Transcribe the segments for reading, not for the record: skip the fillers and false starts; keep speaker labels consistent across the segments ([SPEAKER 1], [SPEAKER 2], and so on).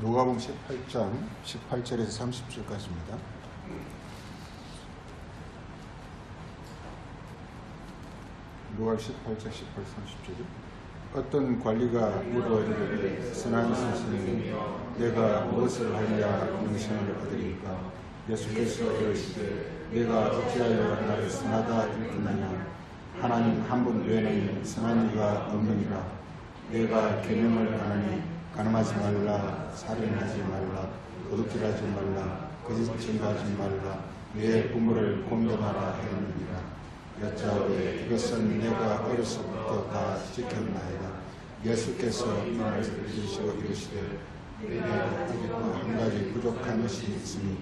[SPEAKER 1] 누가복음 18장 18절에서 30절까지입니다. 누가복음 18장 18, 30절이 어떤 관리가 물어 이르되 선한 선생님 내가 무엇을 하여야 영생을 얻으리까? 예수께서 이르시되 내가 어찌하여 나를 선하다 일컫느냐? 하나님 한 분 외에는 선한 이가 없느니라. 내가 계명을 하나니 가늠하지 말라, 살인하지 말라, 도둑질하지 말라, 거짓 증거하지 말라, 내 부모를 공경하라 하였느니라. 여짜오되 이것은 내가 어려서부터 다 지켰나이다. 예수께서 이 말씀을 들으시고 이르시되 내가 아직도 한 가지 부족한 것이 있으니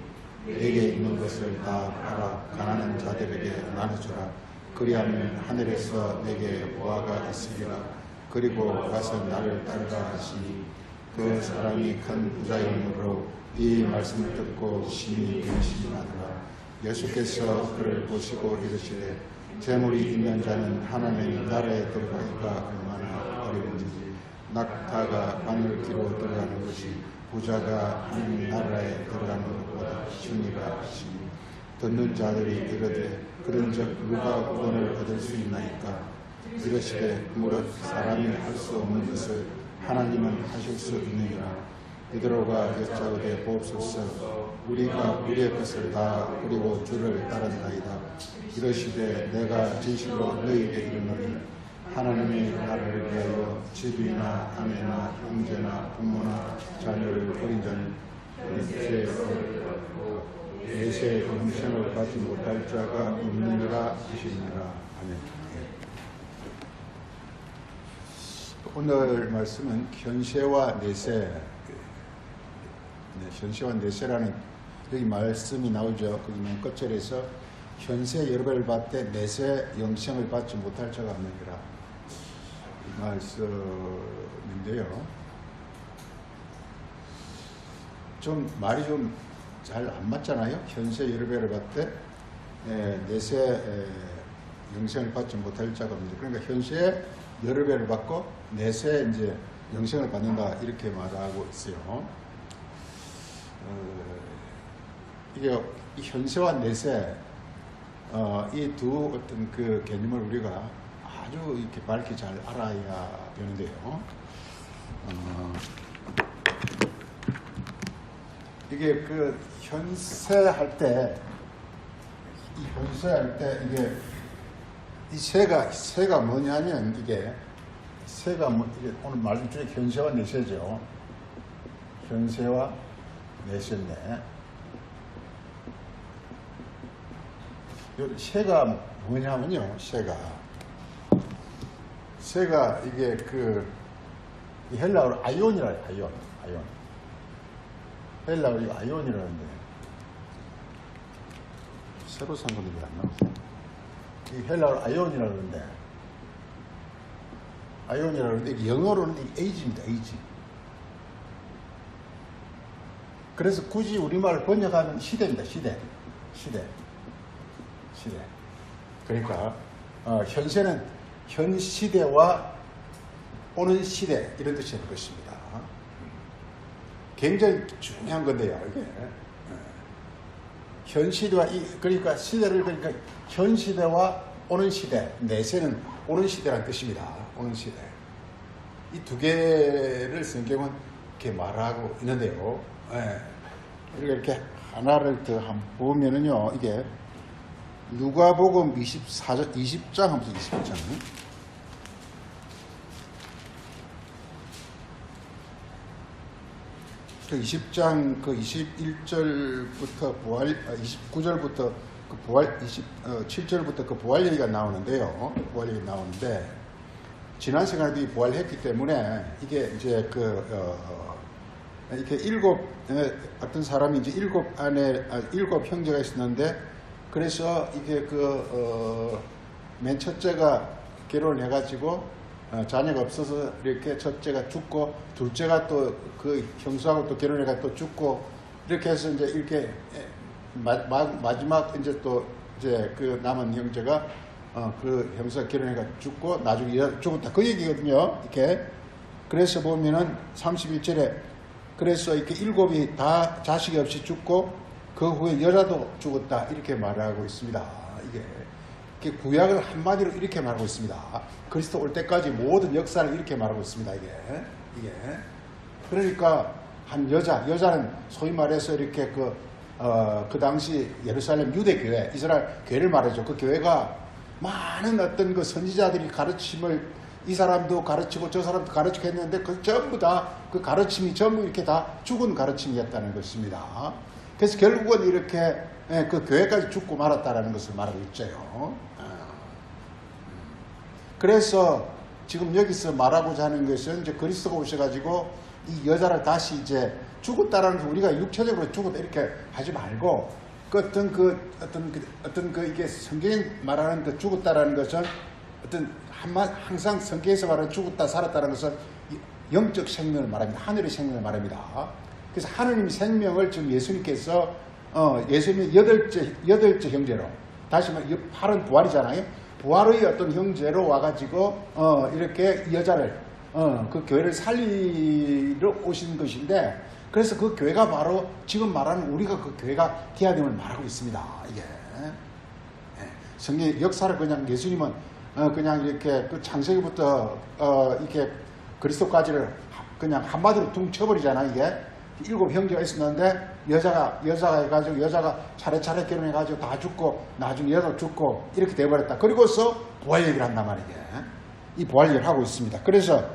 [SPEAKER 1] 내게 있는 것을 다 팔아 가난한 자들에게 나눠주라. 그리하면 하늘에서 내게 보화가 있으리라. 그리고 가서 나를 따르라 하시니 그 사람이 큰 부자이므로 이 말씀을 듣고 심히 근심하더라. 예수께서 그를 보시고 이르시되 재물이 있는 자는 하나님의 나라에 들어가기가 얼마나 어려운지 낙타가 바늘기로 들어가는 것이 부자가 하나님 나라에 들어가는 것보다 쉬우니라 하시니 듣는 자들이 이르되 그런즉 누가 구원을 얻을 수 있나이까? 이르시되 무릇 사람이 할 수 없는 것을 하나님은 하실 수 있느니라. 베드로가 여짜오되 보옵소서 우리가 우리의 것을 다 버리고 주를 따른나이다. 이르시되 내가 진실로 너희에게 이르노니 하나님의 나라를 위하여 집이나 아내나 형제나 부모나 자녀를 버린 자는 내세 영생을 받지 못할 자가 없느니라 하시니라. 아멘. 오늘 말씀은 현세와 내세, 현세와 내세라는 여기 말씀이 나오죠. 거기 맨 끝절에서 현세 여러 배를 받되 내세 영생을 받지 못할 자가 없느니라 이 말씀인데요. 좀 말이 좀 잘 안 맞잖아요. 현세 여러 배를 받되 내세 영생을 받지 못할 자가 없느니라. 그러니까 현세 여러 배를 받고 내세 이제 영생을 받는다 이렇게 말하고 있어요. 이게 이 현세와 내세 이 두 어떤 그 개념을 우리가 아주 이렇게 밝게 잘 알아야 되는데요. 이게 그 현세할 때 이게 이 세가 뭐냐면 이게 오늘 말씀 중에 현세와 내세죠. 현세와 내세인데 세가 뭐냐면요. 세가 이게 그 헬라어로 아이온이라 해요. 아이온. 헬라어로 이거 아이온이라는데 새로 산 건데 왜 안 나왔어? 이 헬라어로 아이온이라는데 영어로는 에이지입니다. 에이지. 그래서 굳이 우리말을 번역하면 시대입니다. 시대. 그러니까 현세는 현 시대와 오는 시대 이런 뜻이 될 것입니다. 굉장히 중요한 건데요. 이게 현 시대와 그러니까 현 시대와 오는 시대. 내세는 오는 시대라는 뜻입니다. 오는 시대. 이 두 개를 성경은 이렇게 말하고 있는데요. 우리가 이렇게 하나를 더 한번 보면은요, 이게 누가복음 20장 한번 20장. 그 20장 그 21절부터 29절부터 그 부활 27절부터 그 부활 얘기가 나오는데요. 부활 얘기 나오는데 지난 시간에도 부활했기 때문에 이게 이제 이렇게 어떤 사람이 이제 일곱 형제가 있었는데 그래서 이게 맨 첫째가 결혼을 해가지고 자녀가 없어서 이렇게 첫째가 죽고 둘째가 또 그 형수하고 또 결혼해가 또 죽고 이렇게 해서 이제 이렇게 마지막 이제 또 이제 그 남은 형제가 그 형수가 결혼해가 죽고 나중에 죽었다 그 얘기거든요. 이렇게 그래서 보면은 31절에 그래서 이렇게 7이 다 자식이 없이 죽고 그 후에 여자도 죽었다 이렇게 말하고 있습니다. 이게 구약을 한마디로 이렇게 말하고 있습니다. 그리스도 올 때까지 모든 역사를 이렇게 말하고 있습니다. 이게 그러니까 한 여자는 소위 말해서 이렇게 그 당시 예루살렘 유대교회, 이스라엘 교회를 말하죠. 그 교회가 많은 어떤 그 선지자들이 가르침을 이 사람도 가르치고 저 사람도 가르치고 했는데 그 전부 다 그 가르침이 전부 이렇게 다 죽은 가르침이었다는 것입니다. 그래서 결국은 이렇게 그 교회까지 죽고 말았다라는 것을 말하고 있죠. 그래서 지금 여기서 말하고자 하는 것은 이제 그리스도가 오셔가지고 이 여자를 다시 이제 죽었다라는 것을 우리가 육체적으로 죽었다 이렇게 하지 말고 어떤 이게 성경이 말하는 그 죽었다라는 것은 항상 성경에서 말하는 죽었다 살았다는 것은 영적 생명을 말합니다. 하늘의 생명을 말합니다. 그래서 하느님 생명을 지금 예수님께서 예수님의 여덟째 형제로 다시 말해 8은 부활이잖아요. 부활의 어떤 형제로 와가지고 이렇게 이 여자를 그 교회를 살리러 오신 것인데 그래서 그 교회가 바로 지금 말하는 우리가 그 교회가 되어야 됨을 말하고 있습니다. 이게 성경 역사를 그냥 예수님은 그냥 이렇게 그 창세기부터 이렇게 그리스도까지를 그냥 한마디로 퉁 쳐버리잖아. 이게 7 형제가 있었는데 여자가 해가지고 여자가 차례차례 결혼해가지고 다 죽고 나중에 여자 죽고 이렇게 돼버렸다. 그리고서 부활 얘기를 한단 말이에요. 이 부활 얘기를 하고 있습니다. 그래서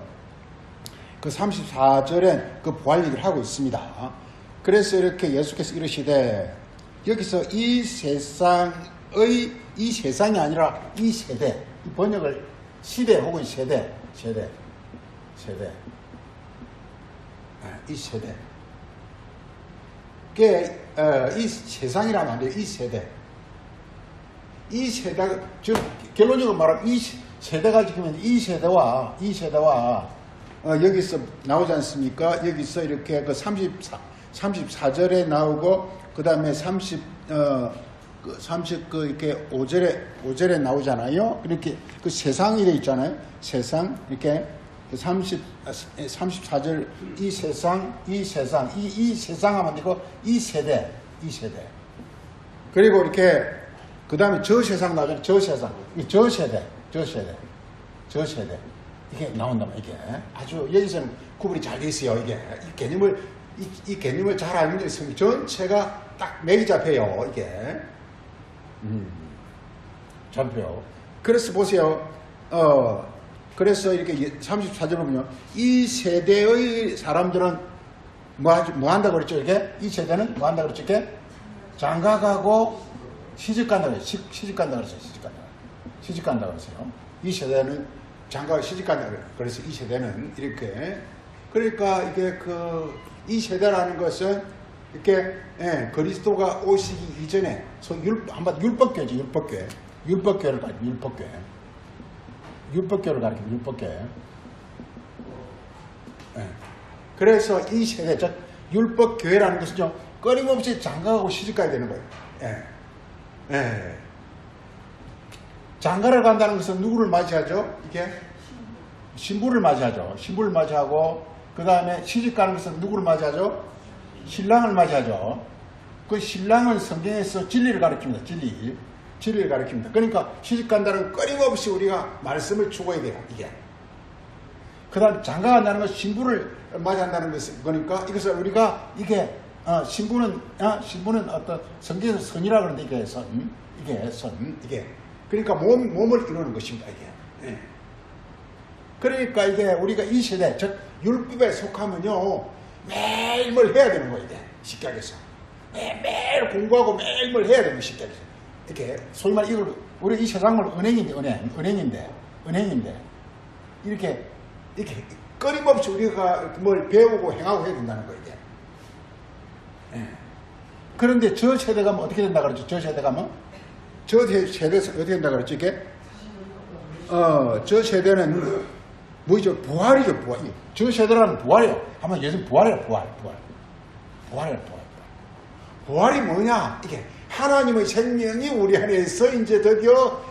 [SPEAKER 1] 그 34절에 그 부활 얘기를 하고 있습니다. 그래서 이렇게 예수께서 이르시되 여기서 이 세상이 아니라 이 세대, 이 번역을 시대 혹은 세대 이 세대 이 세상이라면 안 돼요. 이 세대가 즉 결론적으로 말하면 이 세대가 지금 이 세대와 여기서 나오지 않습니까? 여기서 이렇게 그 34절에 나오고 그 다음에 이렇게 5절에 나오잖아요. 이렇게 그 세상이 되어 있잖아요. 세상 이렇게 34절 이 세상 이 세상 하면 되고 이 세대 그리고 이렇게 그 다음에 저 세상 나오잖아요. 저 세대 이게 나온단 말이에요. 이게 아주 여기서는 구분이 잘 돼 있어요. 이게 이 개념을 잘 알면 성경 전체가 딱 맥이 잡혀요. 이게 잡혀요. 그래서 보세요. 그래서 이렇게 34절을 보면 이 세대의 사람들은 뭐 한다고 그랬죠? 이렇게 이 세대는 뭐 한다고 그랬죠? 이렇게 장가가고 시집간다고 그랬어요. 시집간다고 그랬어요. 이 세대는 장가가 시집간다고 그래요. 그래서 이 세대는 이렇게 그러니까 이게 이 세대라는 것은 이렇게 그리스도가 오시기 이전에 한마디 율법교회죠. 율법교회를 가리켜 율법교회. 그래서 이 세대, 즉 율법교회라는 것은요 끊임없이 장가가고 시집가야 되는 거예요. 장가를 간다는 것은 누구를 맞이하죠? 이게 신부를 맞이하죠. 신부를 맞이하고 그 다음에 시집가는 것은 누구를 맞이하죠? 신랑을 맞이하죠. 그 신랑은 성경에서 진리를 가르칩니다. 진리를 가르칩니다. 그러니까 시집간다는 끊임없이 우리가 말씀을 추구해야 돼요. 이게. 그 다음 장가간다는 것은 신부를 맞이한다는 것은 그러니까 이것을 우리가 이게 신부는 어떤 성경에서 선이라 그러는데 이게 선 이게 그러니까 몸을 이루는 것입니다. 이게. 그러니까 이게 우리가 이 세대 즉 율법에 속하면요 매일 뭘 해야 되는 거예요. 이게 쉽게 하겠어. 매일 공부하고 매일 뭘 해야 되는 거 쉽게 하겠어. 이렇게 소위 말해 이걸 우리 이 세상을 은행인데 이렇게 끊임없이 우리가 뭘 배우고 행하고 해야 된다는 거예요. 이게. 그런데 저 세대가 뭐 어떻게 된다 그랬죠? 저 세대가 어떻게 된다 그랬죠? 이게 저 세대는 뭐죠? 부활이죠. 저 세대라는 부활이에요. 한번 예수님 부활이에요. 부활이 뭐냐? 이게 하나님의 생명이 우리 안에서 이제 드디어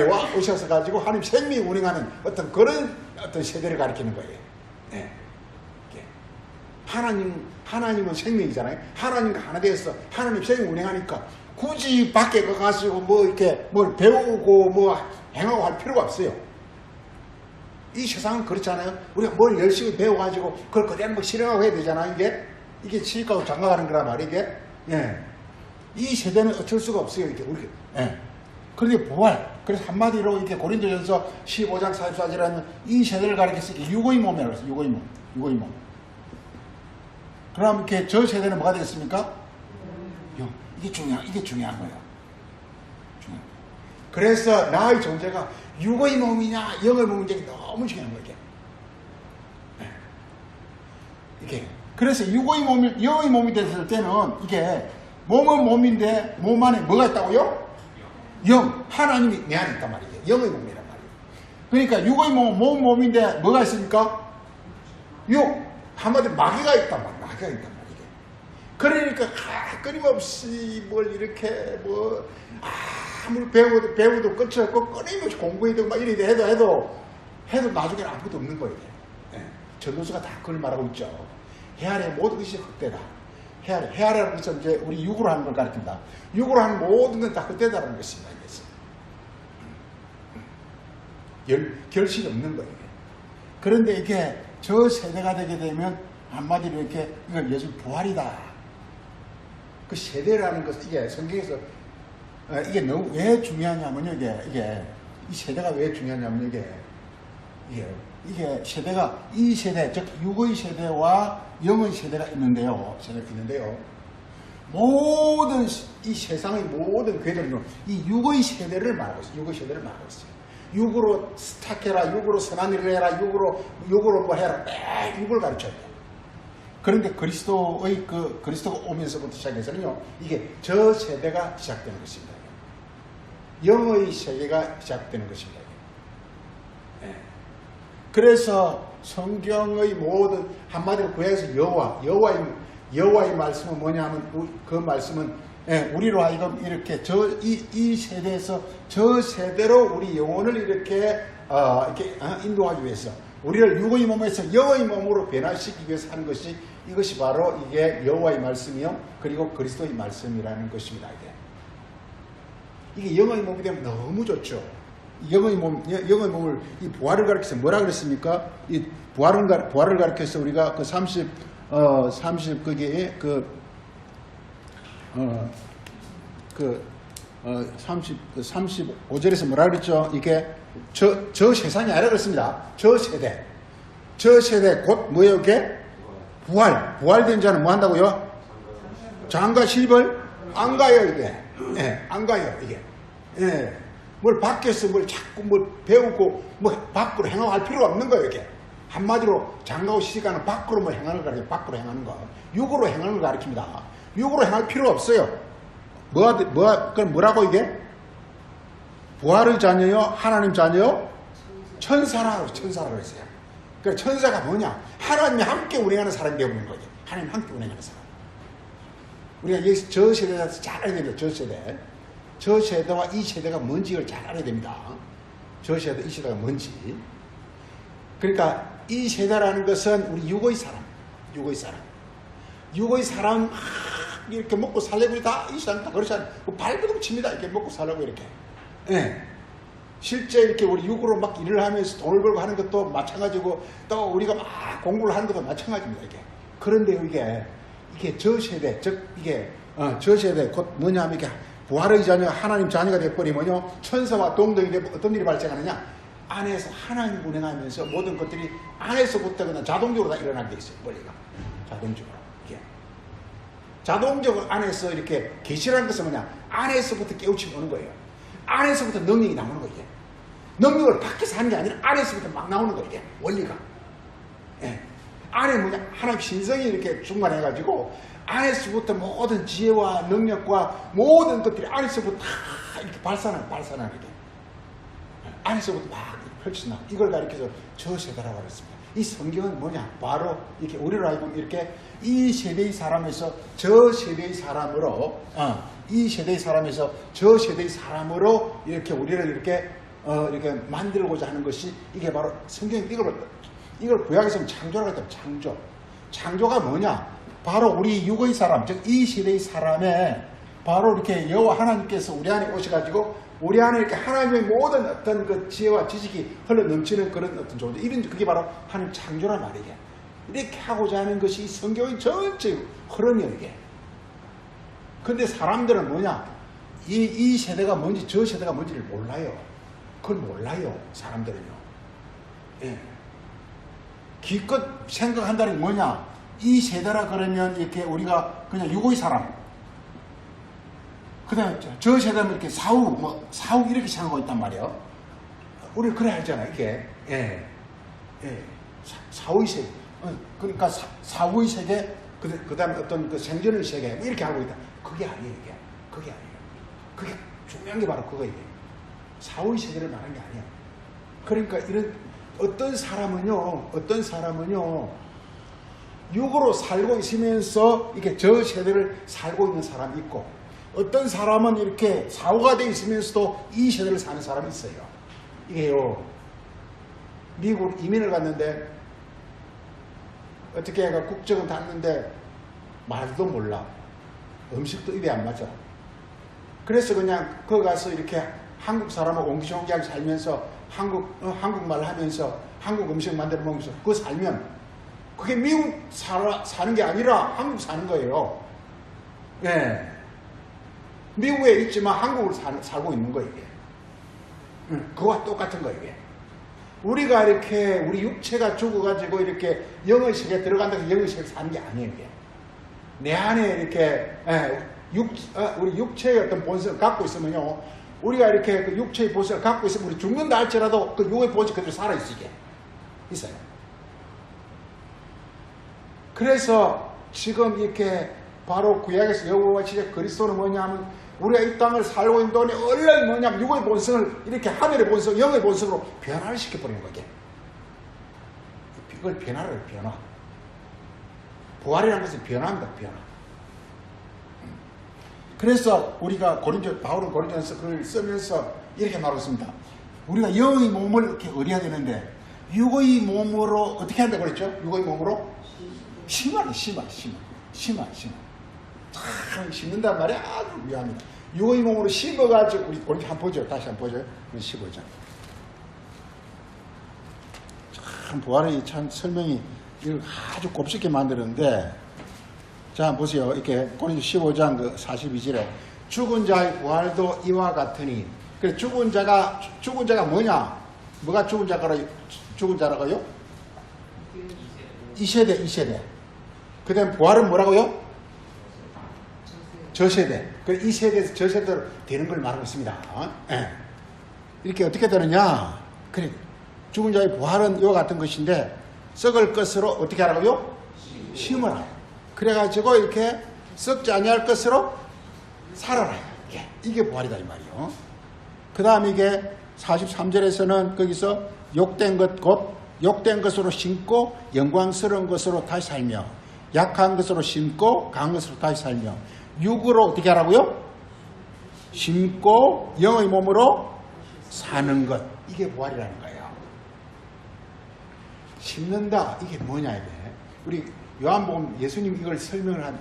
[SPEAKER 1] 와 오셔서 가지고 하나님 생명이 운행하는 어떤 그런 어떤 세대를 가리키는 거예요.
[SPEAKER 2] 하나님은 생명이잖아요. 하나님과 하나 되어서 하나님 생명 운행하니까 굳이 밖에 가가지고 뭐 이렇게 뭘 배우고 뭐 행하고 할 필요가 없어요. 이 세상은 그렇잖아요. 우리가 뭘 열심히 배워가지고 그걸 그대로 뭐 실행하고 해야 되잖아요. 이게 치과고 장가가는 거란 말이에요. 이게. 예. 이 세대는 어쩔 수가 없어요. 이게 우리. 예. 그런데 부활. 그래서 한마디로 이렇게 고린도전서 15장 44절에는 이 세대를 가리켜서 육의 몸이라고 했어요. 육의 몸. 육의 몸. 그럼 이렇게 저 세대는 뭐가 되겠습니까? 이게 중요한 거예요. 그래서 나의 존재가 육의 몸이냐 영의 몸이냐 너무 중요한 거예요. 이게 그래서 육의 몸이 영의 몸이 됐을 때는 이게 몸은 몸인데 몸 안에 뭐가 있다고요? 영, 하나님이 내 안에 있단 말이에요. 영의 몸이란 말이에요. 그러니까 육의 몸은 몸인데 뭐가 있습니까? 육, 한마디로 마귀가 있단 말이에요. 마귀가 있단 말이에요. 그러니까 끊임없이 뭘 이렇게 뭐 아무리 배워도 끝이 없고 끊임없이 공부해도 막 이래 해도 나중에는 아무것도 없는 거예요. 예. 전도서가 다 그걸 말하고 있죠. 해 아래 모든 것이 헛되다. 해 아래라는 것은 이제 우리 육으로 하는 걸 가르친다. 육으로 하는 모든 건 다 헛되다라는 것입니다. 결실이 없는 거예요. 그런데 이게 저 세대가 되게 되면 한마디로 이렇게 이건 예수 부활이다. 그 세대라는 것은 이게 성경에서 이게 너무 왜 중요하냐면요. 이게 이 세대가 왜 중요하냐면 이게 세대가 이 세대 즉 육의 세대와 영의 세대가 있는데요. 모든 이 세상의 모든 궤도는 이 육의 세대를 말하고 있어요. 육의 세대를 말하고 있어요. 육으로 스탁해라, 육으로 선한 일을 해라, 육으로 뭐 해라. 매 육을 가르쳐야 돼요. 그런데 그리스도가 오면서부터 시작해서는요, 이게 저 세대가 시작되는 것입니다. 영의 세계가 시작되는 것입니다. 네. 그래서 성경의 모든 한마디로 구약에서 여호와의 말씀은 뭐냐면 그 말씀은 우리로 하여금 이렇게 이 세대에서 저 세대로 우리 영혼을 이렇게 인도하기 위해서 우리를 육의 몸에서 영의 몸으로 변화시키기 위해서 하는 것이 이것이 바로 이게 여호와의 말씀이요 그리고 그리스도의 말씀이라는 것입니다. 이게 영의 몸이 되면 너무 좋죠. 영의 몸을 이 부활을 가르쳐서 뭐라 그랬습니까? 이 부활을 가르쳐서 우리가 그 35절에서 뭐라 그랬죠? 이게 저 세상이 아니라 그랬습니다. 저 세대 곧 뭐예요? 이게 부활된 자는 뭐 한다고요? 장가 실벌 안 가요. 이게 안 가요. 이게 뭘 밖에서 뭘 자꾸 뭘 배우고 뭐 밖으로 행하고 할 필요가 없는 거예요. 이게 한마디로 장가고 시집가는 밖으로 뭐 행하는 거 가르쳐요. 밖으로 행하는 거 육으로 행하는 걸 가르칩니다. 육으로 행할 필요가 없어요. 그럼 뭐라고 이게? 부활의 자녀요? 하나님 자녀요? 천사라고 했어요. 그러니까 천사가 뭐냐? 하나님이 함께 운행하는 사람이 되어버리는 거죠. 하나님 함께 운행하는 사람. 우리가 저 세대에서 잘 알아야 됩니다. 저 세대와 이 세대가 뭔지를 잘 알아야 됩니다. 저 세대, 이 세대가 뭔지. 그러니까 이 세대라는 것은 우리 육의 사람 이렇게 먹고 살려고 다 이 세상 다 그렇지 않아요. 발버둥 칩니다. 이렇게 먹고 살려고 이렇게. 실제 이렇게 우리 육으로 막 일을 하면서 돈을 벌고 하는 것도 마찬가지고 또 우리가 막 공부를 하는 것도 마찬가지입니다. 이게. 그런데 이게 저 세대, 즉 이게 저 세대 곧 뭐냐면 이게 부활의 자녀, 하나님 자녀가 되어버리면요 천사와 동등이 되면 어떤 일이 발생하느냐? 안에서 하나님 운행하면서 모든 것들이 안에서부터 그냥 자동적으로 다 일어나게 돼 있어요. 머리가 자동적으로. 자동적으로 안에서 이렇게 계시라는 것은 뭐냐? 안에서부터 깨우침이 오는 거예요. 안에서부터 능력이 나오는 거예요. 능력을 밖에서 하는 게 아니라 안에서부터 막 나오는 거예요. 원리가. 안에 뭐냐? 하나님 신성이 이렇게 중간해가지고 안에서부터 모든 지혜와 능력과 모든 것들이 안에서부터 다 이렇게 발산하는 게. 안에서부터 막 펼쳐나. 이걸 가리켜서 저 세대라고 그랬습니다. 이 성경은 뭐냐? 바로 이렇게 우리로 하여금 이렇게 이 세대의 사람에서 저 세대의 사람으로 저 세대의 사람으로 이렇게 우리를 이렇게 만들고자 하는 것이 이게 바로 성경이 이걸 구약에서는 창조라고 했다. 창조가 뭐냐? 바로 우리 육의 사람, 즉 이 시대의 사람에 바로 이렇게 여호와 하나님께서 우리 안에 오셔가지고 우리 안에 이렇게 하나님의 모든 어떤 그 지혜와 지식이 흘러 넘치는 그런 어떤 존재. 이런 그게 바로 하나님 창조란 말이에요. 이렇게 하고자 하는 것이 이 성경의 전체 흐름이에요, 이게. 근데 사람들은 뭐냐? 이 세대가 뭔지 저 세대가 뭔지를 몰라요. 그걸 몰라요, 사람들은요. 예. 기껏 생각한다는 게 뭐냐? 이 세대라 그러면 이렇게 우리가 그냥 유고의 사람. 그 다음에 저 세대는 이렇게 사후 이렇게 생각하고 있단 말이에요. 우리 그래 하잖아요, 이게. 예. 예. 사후의 세계. 그러니까 사후의 세계, 그 다음에 어떤 그 생전의 세계, 뭐 이렇게 하고 있다. 그게 아니에요, 이게. 그게 아니에요. 그게 중요한 게 바로 그거예요. 사후의 세계를 말하는 게 아니에요. 그러니까 이런 어떤 사람은요, 육으로 살고 있으면서 이렇게 저 세대를 살고 있는 사람이 있고, 어떤 사람은 이렇게 사후가 되어 있으면서도 이 세대를 사는 사람이 있어요. 이게요, 미국 이민을 갔는데, 어떻게 해가 국적은 땄는데, 말도 몰라. 음식도 입에 안 맞아. 그래서 그냥 거기 가서 이렇게 한국 사람하고 옹기종기하게 살면서 한국말 하면서 한국 음식 만들어 먹으면서 그거 살면 그게 미국 사는 게 아니라 한국 사는 거예요. 예. 미국에 있지만 한국을 살고 있는 거예요, 이게. 그거와 똑같은 거예요, 이게. 우리가 이렇게 우리 육체가 죽어가지고 이렇게 영의 세계에 들어간다고 해서 영의 세계에 사는 게 아니에요, 이게. 내 안에 이렇게 우리 육체의 어떤 본성을 갖고 있으면요, 우리가 이렇게 그 육체의 본성을 갖고 있으면 우리 죽는다 할지라도 그 육의 본성 그대로 살아있게 있어요. 그래서 지금 이렇게 바로 구약에서 여호와 진짜 그리스도는 뭐냐면 우리가 이 땅을 살고 있는 동안에 얼른 뭐냐면 육의 본성을 이렇게 하늘의 본성, 영의 본성으로 변화를 시켜버리는 거게. 그걸 변화를 변화. 부활이라는 것은 변화입니다, 변화. 그래서 우리가 바울은 고린도전서 글을 쓰면서 이렇게 말하고 있습니다. 우리가 영의 몸을 이렇게 의뢰해야 되는데, 육의 몸으로 어떻게 한다고 그랬죠? 육의 몸으로? 심하. 참 심는단 말이 아주 위험합니다. 육의 몸으로 심어가지고, 우리 한번 보죠. 다시 한번 보죠. 15장. 참, 부활의 참 설명이 이걸 아주 곱씹게 만드는데, 자, 보세요. 이렇게 고린도 15장 그 42절에 죽은 자의 부활도 이와 같으니. 그래, 죽은 자가 뭐냐? 뭐가 죽은 자라고요? 이 세대. 그 다음 부활은 뭐라고요? 저 세대. 그래, 이 세대에서 저 세대로 되는 걸 말하고 있습니다. 이렇게 어떻게 되느냐? 그래, 죽은 자의 부활은 이와 같은 것인데, 썩을 것으로 어떻게 하라고요? 심어라. 그래가지고 이렇게 썩지 아니할 것으로 살아라. 이게 부활이다 이 말이요. 그 다음 이게 43절에서는 거기서 욕된 것 곧 욕된 것으로 심고 영광스러운 것으로 다시 살며 약한 것으로 심고 강한 것으로 다시 살며 육으로 어떻게 하라고요? 심고 영의 몸으로 사는 것. 이게 부활이라는 거예요. 심는다. 이게 뭐냐 이게. 우리 요한복음 예수님 이걸 설명을 한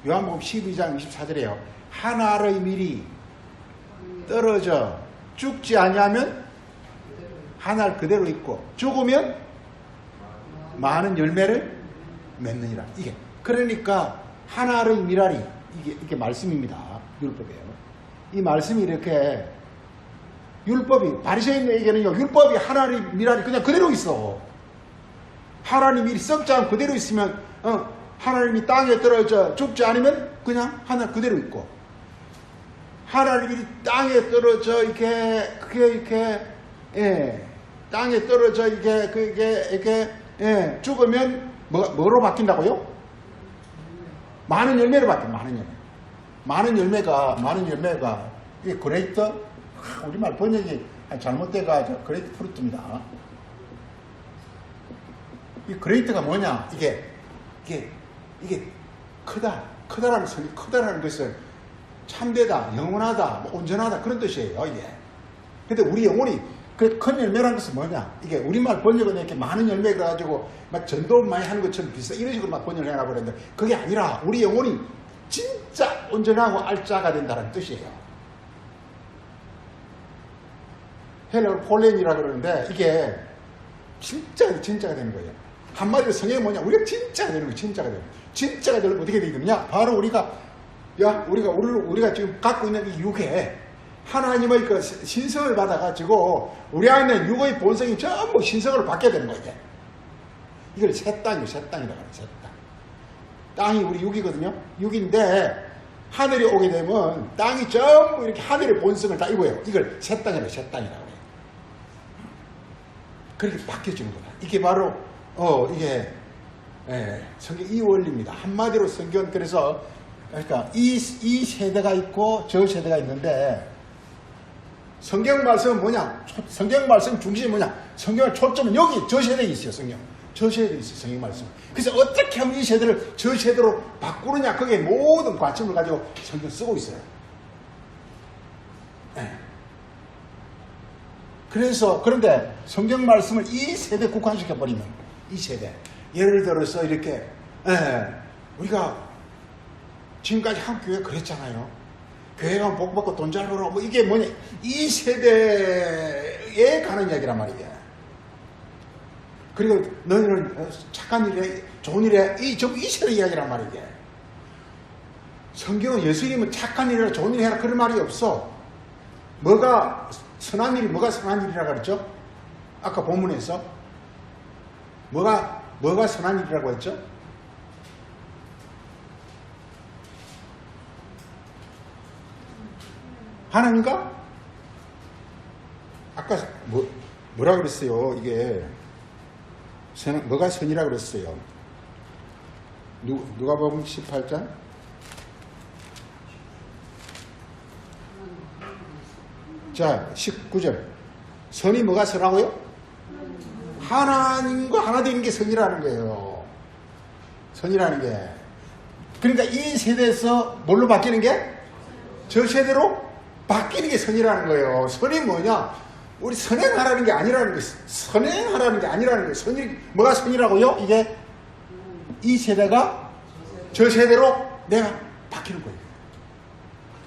[SPEAKER 2] 요한복음 12장 24절에요. 한 알의 밀이 떨어져 죽지 아니하면 한 알 그대로 있고 죽으면 많은 열매를 맺느니라. 이게 그러니까 한 알의 밀알이 이게 말씀입니다. 율법이에요. 이 말씀이 이렇게 율법이 바리새인에게는요 율법이 한 알의 밀알이 그냥 그대로 있어. 하나님이 썩지 않고 그대로 있으면 하나님이 땅에 떨어져 죽지 않으면 그냥 하나 그대로 있고 하나님이 땅에 떨어져 땅에 떨어져 죽으면 뭐로 바뀐다고요? 많은 열매로 바뀐 많은 열매가 이게 그레이터 우리말 번역이 잘못돼가 그레이트 프루트입니다. 이 그레이트가 뭐냐? 이게 크다라는 것은 참되다, 영원하다, 온전하다 그런 뜻이에요. 이게. 근데 우리 영혼이 그 큰 열매라는 것은 뭐냐? 이게 우리말 번역은 이렇게 많은 열매가 가지고 막 전도 많이 하는 것처럼 비슷해. 이런 식으로 막 번역을 해놔버렸는데 그게 아니라 우리 영혼이 진짜 온전하고 알짜가 된다는 뜻이에요. 헬라어 폴렌이라 그러는데 이게 진짜가 되는 거예요. 한마디로 성경이 뭐냐? 우리가 진짜가 되는 거예요. 진짜가 되는 거예요. 진짜가 되려면 어떻게 되느냐? 바로 우리가 지금 갖고 있는 이 육에 하나님의 그 신성을 받아가지고 우리 안에 육의 본성이 전부 신성으로 바뀌어야 되는 거예요. 이걸 새 땅이라고 해요. 새 땅. 땅이 우리 육이거든요. 육인데 하늘이 오게 되면 땅이 전부 이렇게 하늘의 본성을 다 입어요. 이걸 새 땅이라고 해요. 그렇게 바뀌어지는 거다. 이게 바로 이게 성경 이 원리입니다. 한마디로 성경 그래서 그러니까 이 세대가 있고 저 세대가 있는데 성경 말씀은 뭐냐? 성경 말씀 중심이 뭐냐? 성경의 초점은 여기 저 세대에 있어요. 성경. 저 세대에 있어요. 성경 말씀. 그래서 어떻게 하면 이 세대를 저 세대로 바꾸느냐? 거기에 모든 관점을 가지고 성경 쓰고 있어요. 그래서 그런데 성경 말씀을 이 세대에 국한시켜버리면 이 세대 예를 들어서 이렇게 우리가 지금까지 한국 교회 그랬잖아요. 교회 가면 복 받고 돈 잘 벌어 뭐 이게 뭐냐 이 세대에 가는 이야기란 말이에요. 그리고 너희는 착한 일에 좋은 일에 전부 이 세대 이야기란 말이에요. 성경은 예수님은 착한 일이라 좋은 일 해라 그런 말이 없어. 뭐가 선한 일이 뭐가 선한 일이라고 그랬죠? 아까 본문에서 뭐가 선한 일이라고 했죠? 하나님과 아까 뭐라 그랬어요? 이게 뭐가 선이라고 그랬어요? 누가복음 18장? 자 19절 선이 뭐가 선하고요? 하나님과 하나 되는 게 선이라는 거예요. 선이라는 게 그러니까 이 세대에서 뭘로 바뀌는 게? 저 세대로 바뀌는 게 선이라는 거예요. 선이 뭐냐? 우리 선행하라는 게 아니라는 거예요. 선행하라는 게 아니라는 거예요. 선이 뭐가 선이라고요? 이게 이 세대가 저 세대로 내가 바뀌는 거예요.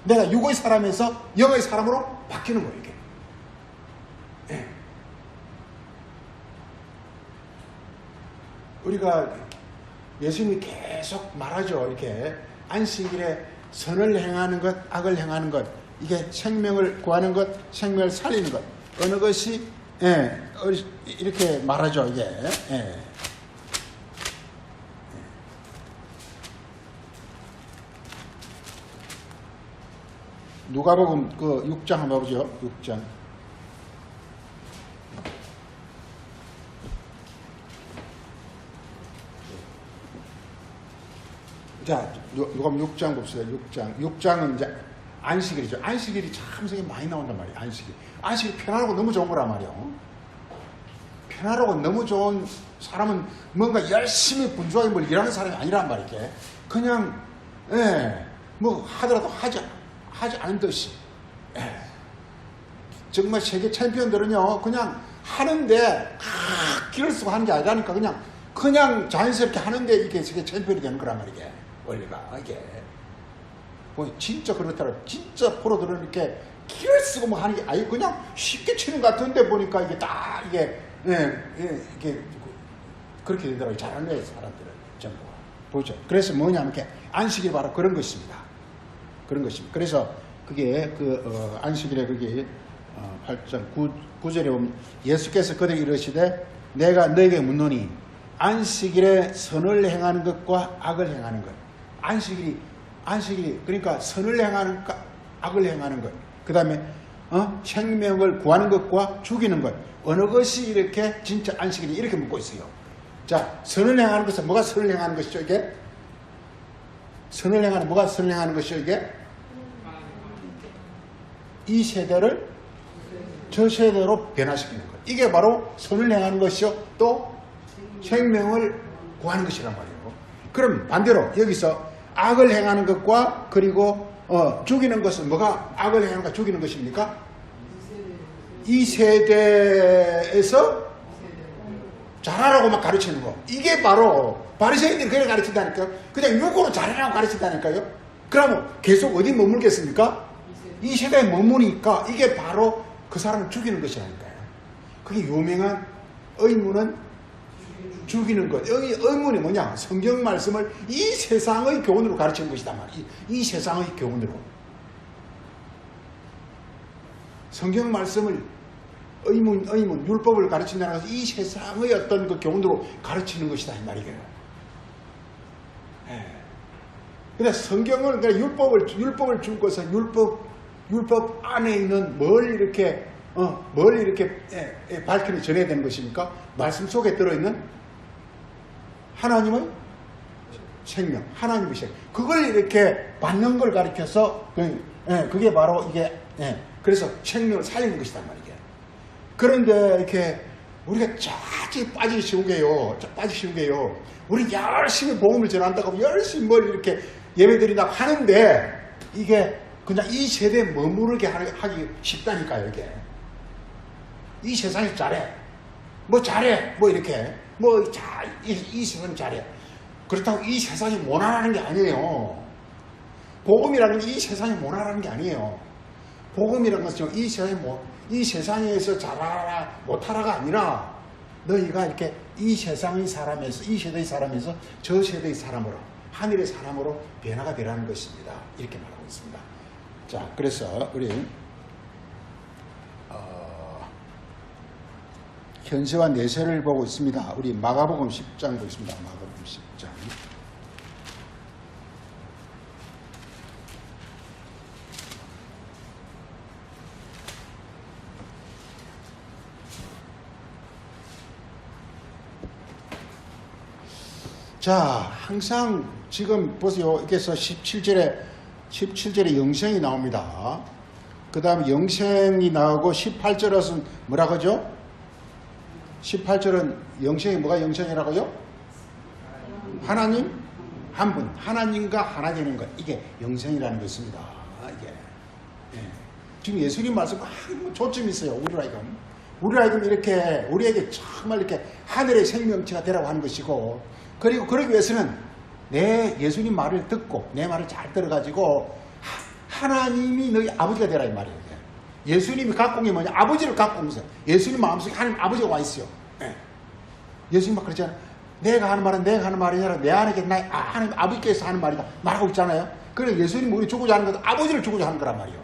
[SPEAKER 2] 내가 육의 사람에서 영의 사람으로 바뀌는 거예요. 이게. 네. 우리가 예수님이 계속 말하죠. 이렇게 안식일에 선을 행하는 것, 악을 행하는 것, 이게 생명을 구하는 것, 생명을 살리는 것, 어느 것이 이렇게 말하죠. 이게 누가복음 그 6장 한번 보죠. 6장. 자, 누가복음 6장 봅시다. 6장은 이제 안식일이죠. 안식일이 참 성경에 많이 나온단 말이에요. 안식일 편안하고 너무 좋은 거란 말이에요. 편안하고 너무 좋은 사람은 뭔가 열심히 분주하게 뭘 일하는 사람이 아니란 말이에요. 그냥 뭐 하더라도 하지 않은 듯이 정말 세계 챔피언들은요 그냥 하는데 기를 쓰고 하는 게 아니라니까 그냥 자연스럽게 하는데 이게 세계 챔피언이 되는 거란 말이에요. 원리가 이게 뭐 진짜 그렇더라도 진짜 프로들은 이렇게 기를 쓰고 뭐 하는 게 아니 그냥 쉽게 치는 것 같은데 보니까 이게 딱 이게 그렇게 되더라고요. 잘하는 사람들은 전부 보죠. 그래서 뭐냐면 이렇게 안식일 바로 그런 것입니다. 그런 것입니다. 그래서 그게 안식일에 그게 8장 9절에 보면 예수께서 그들에게 이르시되 내가 너에게 묻노니 안식일에 선을 행하는 것과 악을 행하는 것. 안식일이 그러니까 선을 행하는 것, 악을 행하는 것. 그 다음에 생명을 구하는 것과 죽이는 것. 어느 것이 이렇게 진짜 안식일이 이렇게 묻고 있어요. 자, 선을 행하는 것은 뭐가 선을 행하는 것이죠 이게? 뭐가 선을 행하는 것이죠 이게? 이 세대를 저 세대로 변화시키는 것. 이게 바로 선을 행하는 것이요. 또 생명을 구하는 것이란 말이에요. 그럼 반대로 여기서 악을 행하는 것과 그리고 죽이는 것은 뭐가 악을 행하는 것과 죽이는 것입니까? 이 세대에서 잘하라고 막 가르치는 거. 이게 바로 바리새인들이 그래 가르친다니까요. 그냥 육으로 잘하라고 가르친다니까요. 그러면 계속 어디 머물겠습니까? 이 세대에 머무니까 이게 바로 그 사람을 죽이는 것이라니까요. 그게 유명한 의문은 죽이는 것. 여기 의문이 뭐냐? 성경 말씀을 이 세상의 교훈으로 가르치는 것이다 말이야. 이 세상의 교훈으로. 성경 말씀을 의문, 율법을 가르친다는 것은 이 세상의 어떤 그 교훈으로 가르치는 것이다 이 말이에요. 근데 성경을, 그러니까 율법을 준 것은 율법 안에 있는 뭘 이렇게 밝히는 전해야 되는 것입니까? 말씀 속에 들어있는 하나님의 생명, 하나님의 생명. 그걸 이렇게 받는 걸 가르쳐서, 그게 바로 이게, 그래서 생명을 살리는 것이단 말이에요. 그런데 이렇게 우리가 빠지기 쉬운 게요. 우리 열심히 복음을 전한다고 열심히 뭘 이렇게 예배드린다고 하는데 이게 그냥 이 세대에 머무르게 하기 쉽다니까요, 이게. 이 세상이 잘해. 이렇게. 이 세상이 잘해. 그렇다고 이 세상이 모난하는 게 아니에요. 복음이라는 게 이 세상이 모난하는 게 아니에요. 복음이라는 것은 이 세상에서 잘하라, 못하라가 아니라 너희가 이렇게 이 세상의 사람에서, 이 세대의 사람에서 저 세대의 사람으로, 하늘의 사람으로 변화가 되라는 것입니다. 이렇게 말하고 있습니다. 자, 그래서 우리 현세와 내세를 보고 있습니다. 우리 마가복음 10장 보겠습니다. 마가복음 10장. 자, 항상 지금 보세요. 여기서 17절에 영생이 나옵니다. 그 다음에 영생이 나오고 18절에서는 뭐라고 하죠? 18절은 영생이 뭐가 영생이라고요? 하나님 한 분, 하나님과 하나 되는 것. 이게 영생이라는 것입니다. 이게. 지금 예수님 말씀 초점이 있어요. 우리라이금 이렇게 우리에게 정말 이렇게 하늘의 생명체가 되라고 하는 것이고, 그리고 그러기 위해서는 내 예수님 말을 듣고 내 말을 잘 들어가지고 하나님이 너희 아버지가 되라 이 말이에요. 예수님이 갖고 온 게 뭐냐? 아버지를 갖고 온 거예요. 예수님 마음속에 하나님 아버지가 와 있어요. 예수님 막 그러잖아요. 내가 하는 말은 내가 하는 말이 아니라 내 안에 하나님 아버지께서 하는 말이다 말하고 있잖아요. 그래 예수님 우리 주고자 하는 것은 아버지를 주고자 하는 거란 말이에요.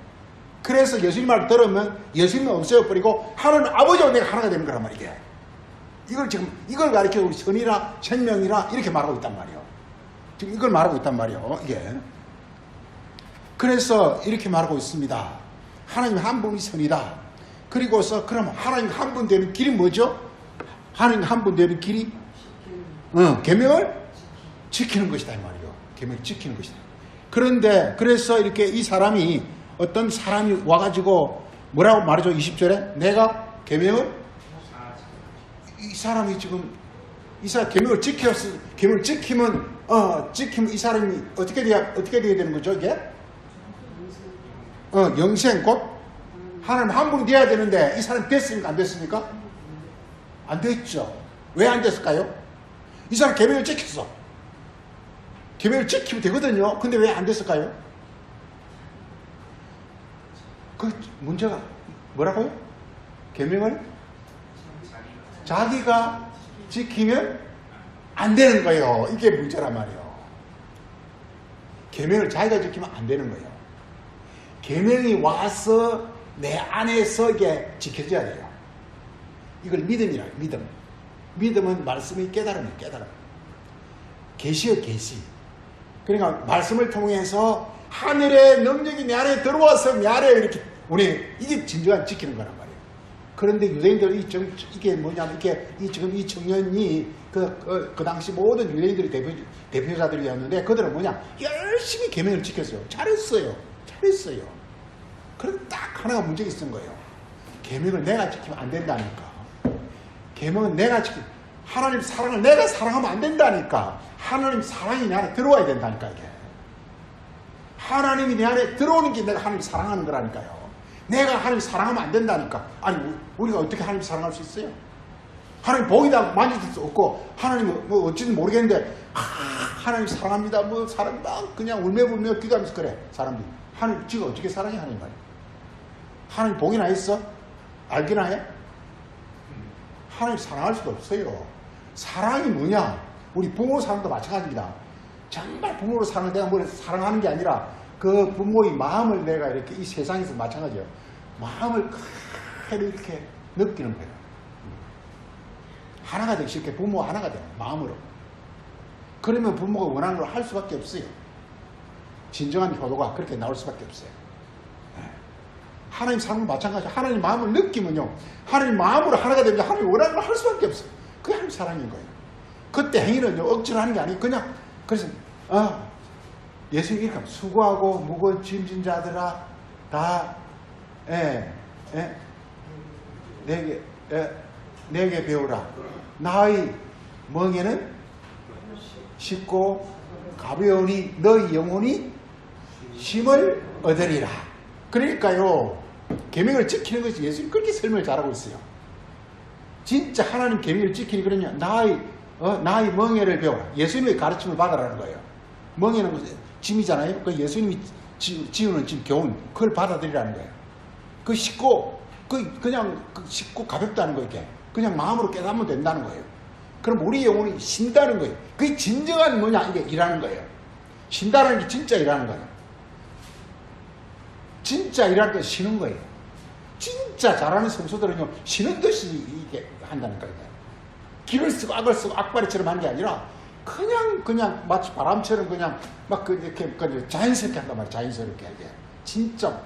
[SPEAKER 2] 그래서 예수님 말을 들으면 예수님은 없애버리고 하나님 아버지와 내가 하나가 되는 거란 말이에요. 이걸 가르쳐 우리 선이라 생명이라 이렇게 말하고 있단 말이에요. 지금 이걸 말하고 있단 말이에요. 이게. 그래서 이렇게 말하고 있습니다. 하나님 한 분이 선이다. 그리고서 그럼 하나님 한 분 되는 길이 뭐죠? 하나님 한 분 되는 길이 계명을 지키는 것이다 이 말이에요. 계명을 지키는 것이다. 그런데 그래서 이렇게 이 사람이 어떤 사람이 와가지고 뭐라고 말하죠? 20절에 내가 계명을 이 사람이 지금 이 사람 계명을 지켰어. 계명을 지키면 이 사람이 어떻게 돼야 되는 거죠? 이게 영생 곧 하나님 한 분이 돼야 되는데 이 사람이 됐습니까? 안 됐습니까? 안 됐죠. 왜 안 됐을까요? 이 사람 계명을 지켰어. 계명을 지키면 되거든요. 근데 왜 안 됐을까요? 그 문제가 뭐라고요? 계명을 자기가 지키면 안 되는 거예요. 이게 문제란 말이에요. 계명을 자기가 지키면 안 되는 거예요. 계명이 와서 내 안에서 이게 지켜져야 돼요. 이걸 믿음이라 믿음. 믿음은 말씀의 깨달음이에요. 깨달음. 계시요 계시. 그러니까 말씀을 통해서 하늘의 능력이 내 안에 들어와서 내 안에 이렇게 이게 진정한 지키는 거란 말이에요. 그런데 유대인들이 이게 뭐냐면 이 청년이 그 당시 모든 유대인들이 대표자들이었는데 그들은 뭐냐 열심히 계명을 지켰어요. 잘했어요. 그런데 딱 하나가 문제가 있은 거예요. 계명을 내가 지키면 안 된다니까. 계명은 내가 하나님 사랑을 내가 사랑하면 안 된다니까. 하나님 사랑이 내 안에 들어와야 된다니까. 이게 하나님이 내 안에 들어오는 게 내가 하나님 사랑하는 거라니까요. 내가 하나님 사랑하면 안 된다니까. 아니 우리가 어떻게 하나님 사랑할 수 있어요? 하나님 보이다 만질 수 없고 하나님 뭐 어찌든 모르겠는데 하나님 사랑합니다 뭐 사랑합니다 그냥 울며불며 기도하면서 그래 사람들이. 하나님 지가 어떻게 사랑해 하나님 말이야. 하나님 보기나 했어? 알기나 해? 하나님 사랑할 수도 없어요. 사랑이 뭐냐? 우리 부모 사랑도 마찬가지입니다. 정말 부모로 사랑을 내가 뭘 사랑하는 게 아니라 그 부모의 마음을 내가 이렇게 이 세상에서 마찬가지예요. 마음을 크게 이렇게 느끼는 거예요. 하나가 되기 쉽게 부모 하나가 돼요. 마음으로. 그러면 부모가 원하는 걸 할 수밖에 없어요. 진정한 효도가 그렇게 나올 수밖에 없어요. 하나님 사랑은 마찬가지예요. 하나님 마음을 느끼면요. 하나님 마음으로 하나가 되면 하나님 원하는 걸 할 수밖에 없어요. 그게 하나님 사랑인 거예요. 그때 행위는요. 억지로 하는 게 아니고 그냥 그래서 예수님이 이렇게 수고하고 무거운 짐진 자들아 다 내게 배우라. 나의 멍에는 쉽고 가벼우니 너희 영혼이 쉼을 얻으리라. 그러니까요. 계명을 지키는 것이 예수님 그렇게 설명을 잘하고 있어요. 진짜 하나님 계명을 지키니 그러냐. 나의 멍에를 배워라. 예수님의 가르침을 받아라는 거예요. 멍에는 짐이잖아요. 그 예수님이 지우는 짐, 교훈, 그걸 받아들이라는 거예요. 그 쉽고, 그냥 쉽고 가볍다는 거예요. 이게. 그냥 마음으로 깨닫으면 된다는 거예요. 그럼 우리 영혼이 쉰다는 거예요. 그게 진정한 뭐냐? 이게 일하는 거예요. 쉰다는 게 진짜 일하는 거예요. 진짜 일할 때 쉬는 거예요. 진짜 잘하는 성도들은요, 쉬는 듯이 이게 한다는 거예요. 길을 쓰고 악을 쓰고 악바리처럼 하는 게 아니라, 그냥 마치 바람처럼 그냥 막 이렇게 자연스럽게 한단 말이에요. 자연스럽게 하게. 진짜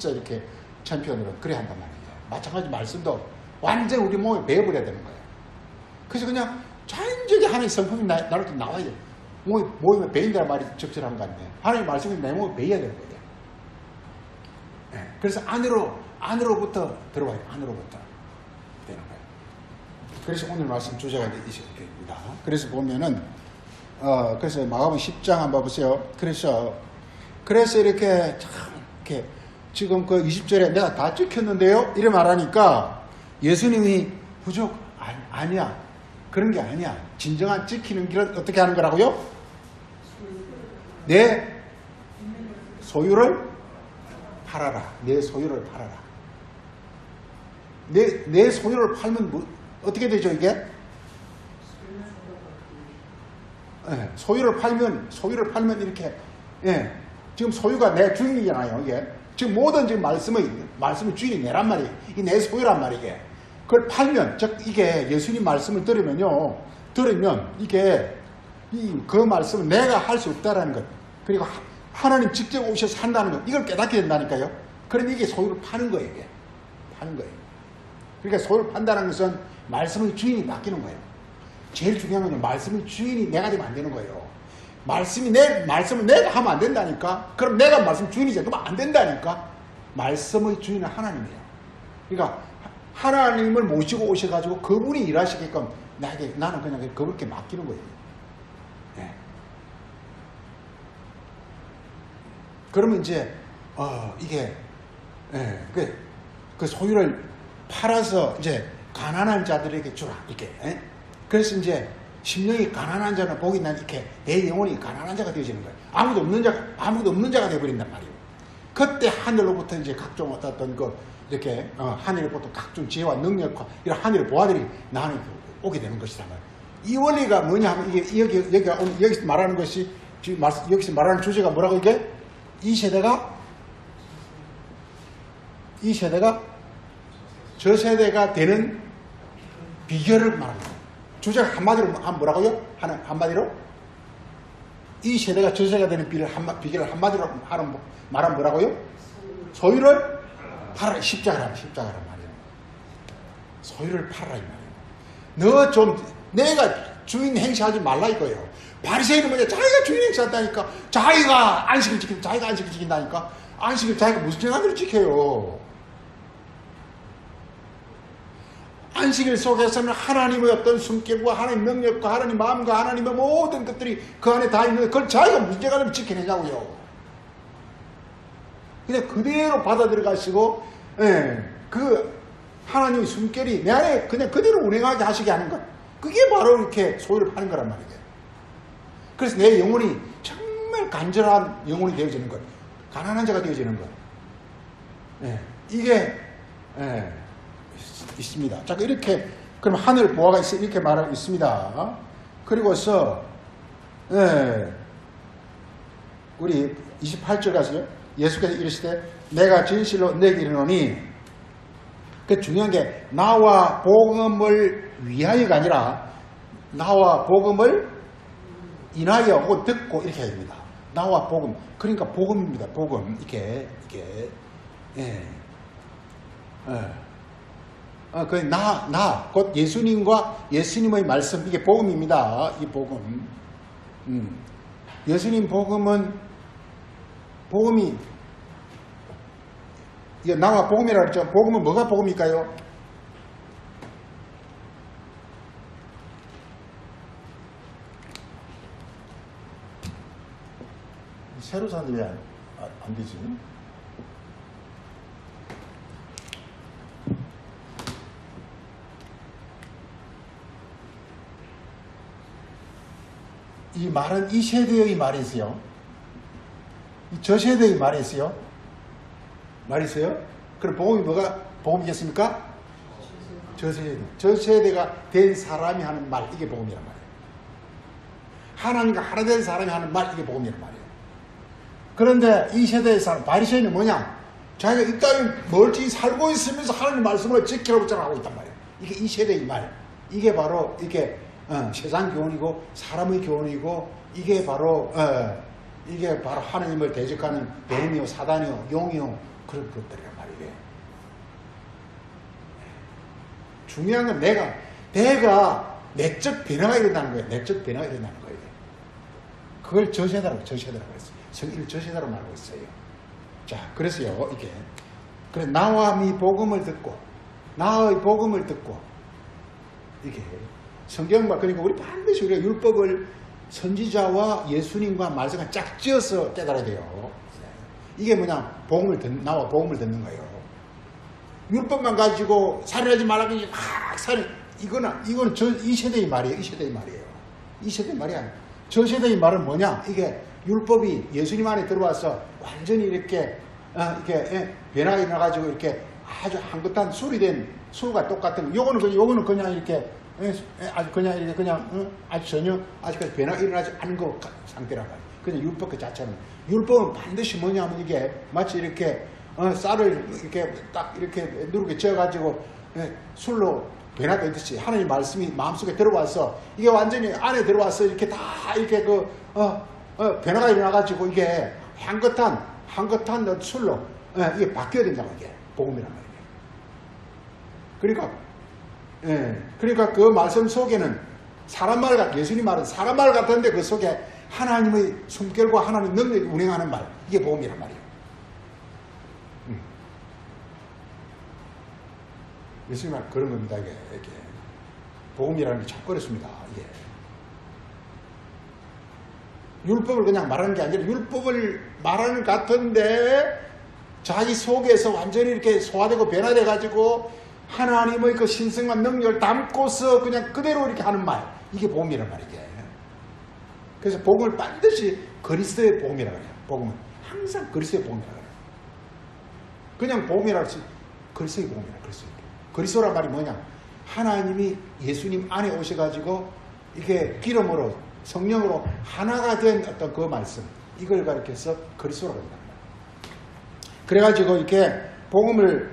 [SPEAKER 2] 이렇게 챔피언으로 그래 한단 말이에요. 마찬가지 말씀도 완전 우리 몸에 배워버려야 되는 거예요. 그래서 그냥 자연적인 하나님의 성품이 나를 좀 나와야 돼요. 몸에 배인다는 말이 적절한 거 아니에요. 하나님의 말씀이 내 몸에 배워야 되는 거예요. 네. 그래서 안으로부터 들어와요. 안으로부터 되는 거예요. 그래서 오늘 말씀 주제가 이십니다. 그래서 보면은 그래서 마가복음 10장 한번 보세요. 그래서 이렇게 참 이렇게 지금 그 20절에 내가 다 찍혔는데요. 이래 말하니까 예수님이 부족 아니야. 그런 게 아니야. 진정한 지키는 길은 어떻게 하는 거라고요? 내 소유를 팔아라. 내 소유를 팔아라. 내 소유를 팔면 어떻게 되죠, 이게? 네, 소유를 팔면 이렇게, 예. 지금 소유가 내 주인이잖아요, 이게. 지금 모든 지금 말씀의 주인이 내란 말이에요. 이게 내 소유란 말이게. 그걸 팔면, 즉, 이게 예수님 말씀을 들으면 이게, 그 말씀을 내가 할 수 없다라는 것. 그리고 하나님 직접 오셔서 한다는 것. 이걸 깨닫게 된다니까요. 그럼 이게 소유를 파는 거예요, 이게. 파는 거예요. 그러니까 소유를 판다는 것은 말씀의 주인이 바뀌는 거예요. 제일 중요한 건 말씀의 주인이 내가 되면 안 되는 거예요. 말씀을 내가 하면 안 된다니까. 그럼 내가 말씀 주인이지. 그러면 안 된다니까. 말씀의 주인은 하나님이에요. 그러니까 하나님을 모시고 오셔가지고 그분이 일하시게끔 나는 그냥 그분께 맡기는 거예요. 네. 그러면 이제 이게 그 소유를 팔아서 이제 가난한 자들에게 주라 이렇게. 그래서 이제 심령이 가난한 자는 복이 난 이렇게 내 영혼이 가난한 자가 되어지는 거예요. 아무도 없는 자가 되어버린단 말이에요. 그때 하늘로부터 이제 각종 어떤 이렇게 하늘로부터 각종 지혜와 능력과 이런 하늘의 보아들이 나는 오게 되는 것이다. 이 원리가 뭐냐 하면 이게 여기서 말하는 것이 여기서 말하는 주제가 뭐라고 이게 이 세대가 저 세대가 되는 비결을 말합니다. 주제가 한마디로 뭐라고요? 한마디로 이 세대가 저 세대가 되는 비결을 한마디로 말하면 뭐라고요? 소유를 팔아라. 십자가란 말이에요. 소유를 팔아라 이 말이에요. 내가 주인 행세하지 말라 이거예요. 바리새인은 뭐냐? 자기가 주인 행세한다니까. 자기가 안식을 지킨다니까. 안식을 자기가 무슨 생각으로 지켜요? 안식일 속에서는 하나님의 어떤 숨결과 하나님의 능력과 하나님의 마음과 하나님의 모든 것들이 그 안에 다 있는데 그걸 자기가 무슨 생각으로 지켜내냐고요. 그냥 그대로 받아들여 가시고 그 하나님의 숨결이 내 안에 그냥 그대로 운행하게 하시게 하는 것, 그게 바로 이렇게 소유를 파는 거란 말이에요. 그래서 내 영혼이 정말 간절한 영혼이 되어지는 것, 가난한 자가 되어지는 것, 이게 있습니다. 자, 이렇게 그럼 하늘 보화가 있어 이렇게 말하고 있습니다. 그리고서 우리 28절 가서요. 예수께서 이르시되 내가 진실로 너에게 이르노니, 그 중요한 게 나와 복음을 위하여가 아니라 나와 복음을 인하여 혹은 듣고 이렇게 해야 됩니다. 나와 복음, 그러니까 복음입니다. 복음 이게 곧 예수님과 예수님의 말씀, 이게 복음입니다. 이 복음. 예수님 복음이 이게 나와 복음이라고 했죠. 복음은 뭐가 복음일까요? 새로 사는데 왜 안 되지? 이 말은 이 세대의 말이 있어요. 저 세대의 말이 있어요. 말이 있어요? 그럼 복음이 뭐가 복음이겠습니까? 저 세대가 된 사람이 하는 말, 이게 복음이란 말이에요. 하나님과 하나 된 사람이 하는 말, 이게 복음이란 말이에요. 그런데 이 세대의 사람, 바리새인은 뭐냐? 자기가 이 땅에 멀찍이 살고 있으면서 하나님 말씀을 지키라고 하고 있단 말이에요. 이게 이 세대의 말. 이게 바로 이게 세상 교훈이고 사람의 교훈이고, 이게 바로 하나님을 대적하는 뱀이요 사단이요 용이요 그런 것들이란 말이에요. 중요한 건 내가 내적 변화가 일어나는 거예요. 내적 변화가 일어나는 거예요. 그걸 저세대라고 했어요. 성인을 저세대라고 말하고 있어요. 자, 그래서요, 이게 그래 나와 이 복음을 듣고 나의 복음을 듣고, 이게 성경과, 그러니까 우리 반드시 우리가 율법을 선지자와 예수님과 말씀을 짝지어서 깨달아야 돼요. 이게 뭐냐? 나와 복음을 듣는 거예요. 율법만 가지고 살인하지 말라고 막 이거는 이 세대의 말이에요. 이 세대의 말이에요. 이 세대의 말이 아니에요. 저 세대의 말은 뭐냐? 이게 율법이 예수님 안에 들어와서 완전히 이렇게 변화가 일어나가지고 이렇게 아주 한끗한 술과 똑같은, 요거는 그냥 이렇게 아주 그냥 이렇게 아주 전혀 아직까지 변화가 일어나지 않은 것 상태란 말이에요. 그냥 율법 그 자체는. 율법은 반드시 뭐냐면 이게 마치 이렇게 쌀을 이렇게 딱 이렇게 누르게 쪄가지고 술로 변화되듯이 하나님 말씀이 마음속에 들어와서 이게 완전히 안에 들어와서 이렇게 다 이렇게 변화가 일어나가지고 이게 향긋한 술로 이게 바뀌어야 된다고, 이게 복음이란 말이에요. 그러니까 그 말씀 속에는 예수님 말은 사람 말 같은데 그 속에 하나님의 숨결과 하나님의 능력이 운행하는 말, 이게 복음이란 말이에요. 예수님 말 그런 겁니다. 이게 복음이라는 게 참 어렵습니다. 이게 율법을 그냥 말하는 게 아니라 율법을 말하는 것 같은데 자기 속에서 완전히 이렇게 소화되고 변화돼 가지고 하나님의 그 신성한 능력을 담고서 그냥 그대로 이렇게 하는 말, 이게 복음이란 말이에요. 그래서 복음을 반드시 그리스도의 복음이라고 해요. 복음은 항상 그리스도의 복음이라고 해요. 그냥 복음이라고 해서 그리스도의 복음이라고 해요. 그리스도란 말이 뭐냐? 하나님이 예수님 안에 오셔가지고 이게 기름으로 성령으로 하나가 된 어떤 그 말씀, 이걸 가리켜서 그리스도라고 합니다. 그래가지고 이렇게 복음을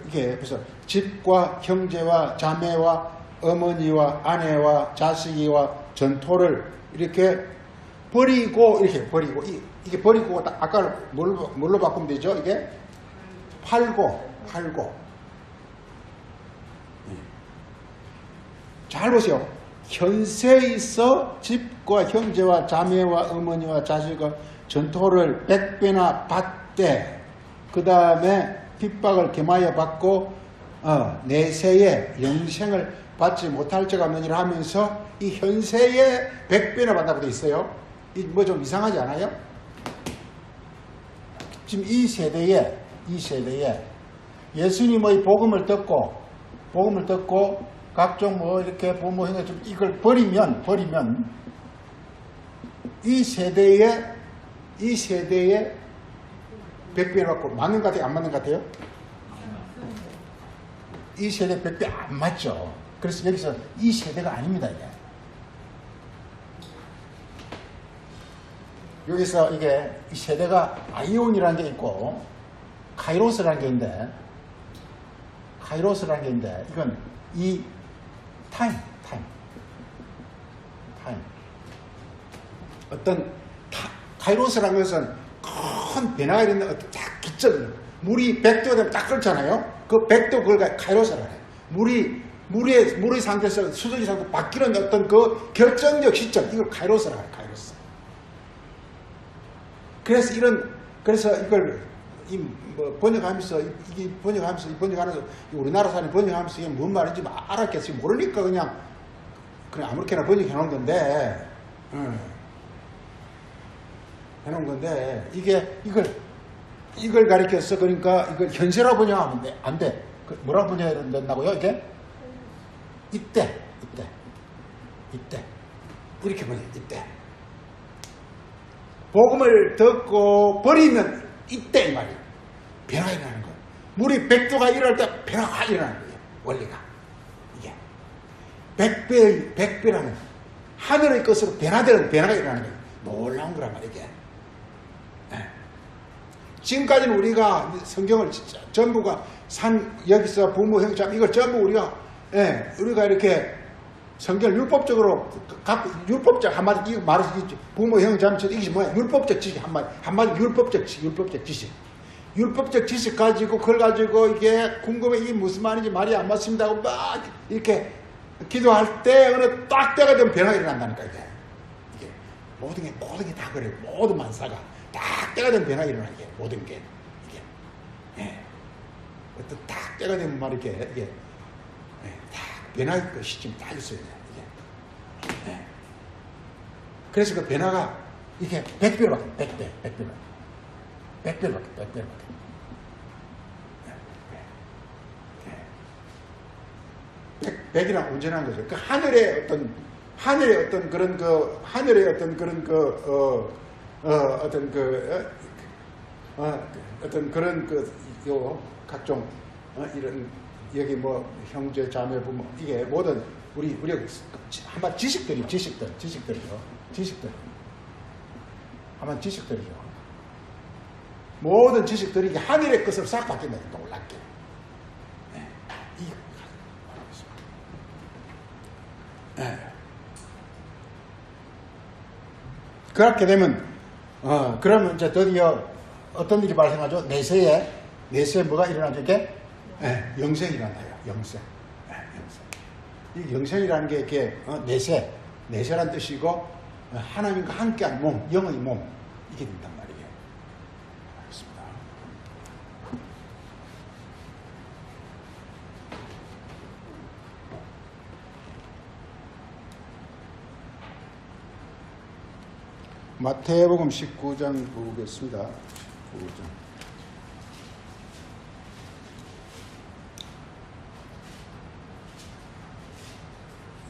[SPEAKER 2] 이렇게 그래서 집과 형제와 자매와 어머니와 아내와 자식이와 전토를 이렇게 버리고 이게 버리고 아까 뭘로 바꾸면 되죠? 이게 팔고 잘 보세요. 현세에 있어 집과 형제와 자매와 어머니와 자식과 전토를 100배나 받되 그 다음에 핍박을 겸하여 받고 내세에 영생을 받지 못할 자가 없느니라 하면서 이 현세에 100배나 받다고 되어 있어요. 이 뭐 좀 이상하지 않아요? 지금 이 세대에 예수님의 복음을 듣고 각종 뭐 이렇게 부모 형제 좀 이걸 버리면 이 세대에 100배 갖고 맞는 것 같아요? 안 맞는 것 같아요? 이 세대 100배 안 맞죠. 그래서 여기서 이 세대가 아닙니다. 이게. 여기서 이게 이 세대가 아이온이라는 게 있고 카이로스라는 게 있는데 이건 이 타임 어떤 카이로스라는 것은 큰 변화가 있는 어떤 딱 기점 물이 100도가 되면 딱 끓잖아요. 그 100도 그걸 카이로스라고 해요. 물의 상태에서 수증기 상태 바뀌는 어떤 그 결정적 시점 이걸 카이로스라고 해요. 카이로스. 그래서 이걸 번역하면서 우리나라 사람이 번역하면서 이게 뭔 말인지 알았겠어요. 모르니까 그냥 아무렇게나 번역해 놓은 건데, 해놓은 건데 이걸 가리켜서 그러니까 이걸 현세라고 번역하면 안 돼. 뭐라고 번역해야 된다고요? 이게 이때 이렇게 번역. 이때 복음을 듣고 버리면 이때 이 말이에요. 변화가 일어나는 거예요. 물이 100도가 일어날 때 변화가 일어나는 거예요. 원리가. 이게 100배라는 하늘의 것으로 변화가 일어나는 거예요. 놀라운 거란 말이에요. 이게. 지금까지는 우리가 성경을 진짜 전부가 여기서 부모, 형, 자 이걸 전부 우리가 이렇게 성경을 율법적으로 율법적 한마디 이거 말해서 부모, 형, 자매 이게 뭐야? 율법적 지식 한마디 율법적 지식 가지고 그걸 가지고 이게 궁금해 이게 무슨 말인지 말이 안 맞습니다 하고 막 이렇게 기도할 때 어느 딱 때가 되면 변화가 일어난다니까 이게 모든 게 다 그래요. 모든 만사가 딱 때가 되면 변화가 일어나게 모든 게 이게 어떤 딱 때가 되면 말 이게 딱 변화의 그 시점이 딱 있어야 돼 이게. 그래서 그 변화가 이게 100배로 바뀌어 100배로 바뀌어 100이랑 온전한 거죠. 그 하늘의 어떤 그런 각종 이런 여기 뭐 형제 자매 부모 이게 모든 우리 한번 지식들이죠. 한번 지식들이죠. 모든 지식들이 이게 하늘의 것으로 싹 바뀐다. 놀랍게. 그렇게 되면 그러면 이제 드디어 어떤 일이 발생하죠? 내세에 뭐가 일어나죠? 이게 영생이 일어나요. 영생. 이 영생이라는 게 이게 내세란 뜻이고 하나님과 함께한 몸, 영의 몸 이게 된단 말이에요. 알겠습니다. 마태복음 19장 보겠습니다. 19장.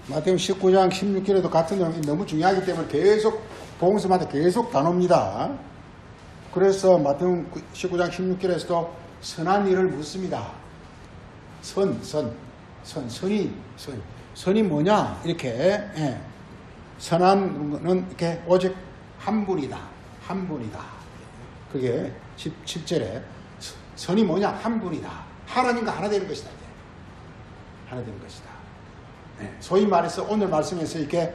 [SPEAKER 2] 마태복음 19장 16절에도 같은 내용이 너무 중요하기 때문에 계속 복음서마다 계속 다룹니다. 그래서 마태복음 19장 16절에서도 선한 일을 묻습니다. 선이 뭐냐? 이렇게 선한 것은 이렇게 오직 한 분이다. 그게 17절에 선이 뭐냐? 한 분이다. 하나님과 하나 되는 것이다. 하나 되는 것이다. 소위 말해서 오늘 말씀에서 이게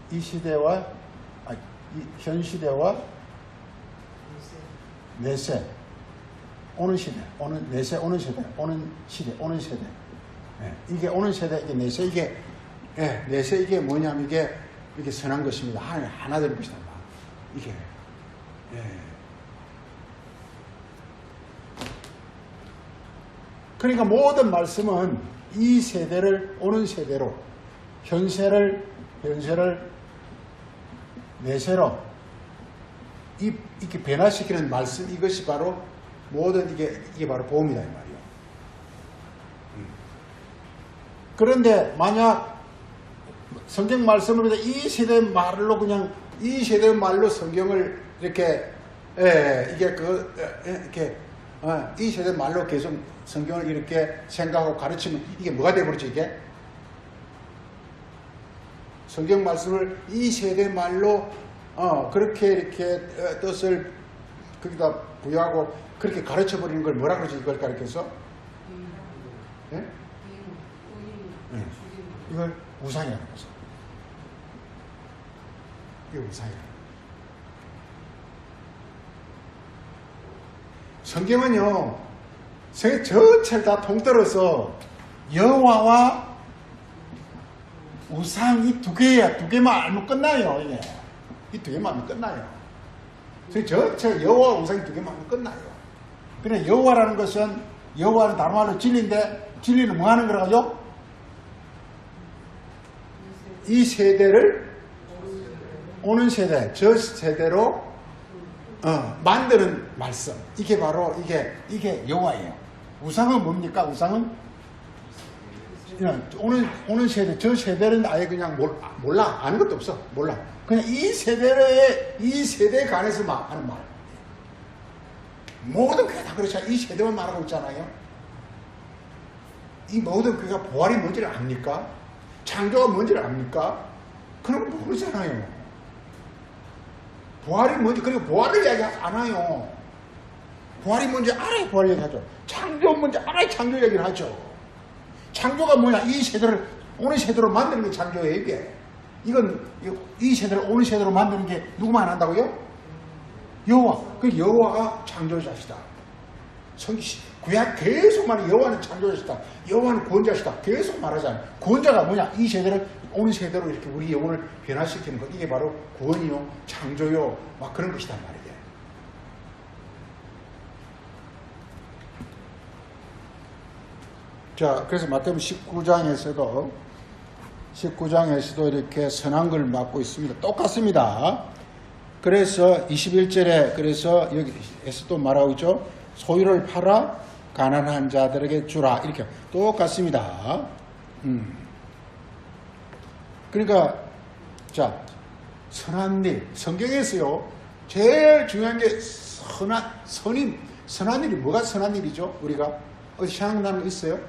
[SPEAKER 2] 이 시대와 현 시대와 내세 오는 시대, 오는 세대. 이게 오는 세대, 이게 내세, 내세 이게 뭐냐면 이게 선한 것입니다. 하나 되는 것이다. 이게 그러니까 모든 말씀은 이 세대를 오는 세대로 현세를 내세로 이렇게 변화시키는 말씀, 이것이 바로 모든 이게 바로 보험이다 이 말이에요. 그런데 만약 성경 말씀을 이 세대 말로 그냥 이 세대 말로 성경을 이렇게 이렇게 이 세대 말로 계속 성경을 이렇게 생각하고 가르치면 이게 뭐가 되어버리죠 이게? 성경 말씀을 이 세대 말로 그렇게 이렇게 뜻을 거기다 부여하고 그렇게 가르쳐 버리는 걸 뭐라 그러지 이걸 가르쳐서? 네? 이걸 우상이라는 거죠. 이게 우상이라는 거죠. 성경은요, 세계 전체를 다 통틀어서 여호와와 우상 이 두 개야. 두 개만 알면 끝나요. 이게. 이 두 개만 알면 끝나요. 세계 전체 여호와와 우상이 두 개만 알면 끝나요. 그래 여호와라는 것은 여호와는 다른 말로 진리인데 진리는 뭐 하는 거라고요? 이 세대를 오는 세대, 저 세대로 만드는 말씀. 이게 바로 이게 여호와예요. 우상은 뭡니까? 우상은 오는 세대, 저 세대는 아예 그냥 몰라. 아는 것도 없어. 몰라. 그냥 이 세대에 관해서 하는 말. 모든 교회 다 그렇잖아요. 이 세대만 말하고 있잖아요. 이 모든 교회가 부활이 뭔지를 압니까? 창조가 뭔지를 압니까? 그런 거 모르잖아요. 부활이 뭔지, 그리고 부활을 이야기하지 않아요. 부활이 뭔지 알아야 부활 얘기하죠. 창조가 뭔지 알아야 창조 얘기를 하죠. 창조가 뭐냐? 이 세대를, 오는 세대로 만드는 게 창조예요, 이게. 이 세대를 오는 세대로 만드는 게 누구만 한다고요? 여호와. 그 여호와가 창조자시다. 구약 계속 말해 여호와는 창조자시다. 여호와는 구원자시다. 계속 말하잖아요. 구원자가 뭐냐? 이 세대를 오는 세대로 이렇게 우리 영혼을 변화시키는 것. 이게 바로 구원이요, 창조요, 막 그런 것이단 말이에요. 자, 그래서 마태복음 19장에서도 이렇게 선한 걸 맡고 있습니다. 똑같습니다. 그래서 21절에 그래서 여기에서 또 말하고 있죠. 소유를 팔아 가난한 자들에게 주라. 이렇게 똑같습니다. 그러니까 자, 선한 일. 성경에서요. 제일 중요한 게 선한 일이 뭐가 선한 일이죠? 우리가 어디 생각나는 거 있어요?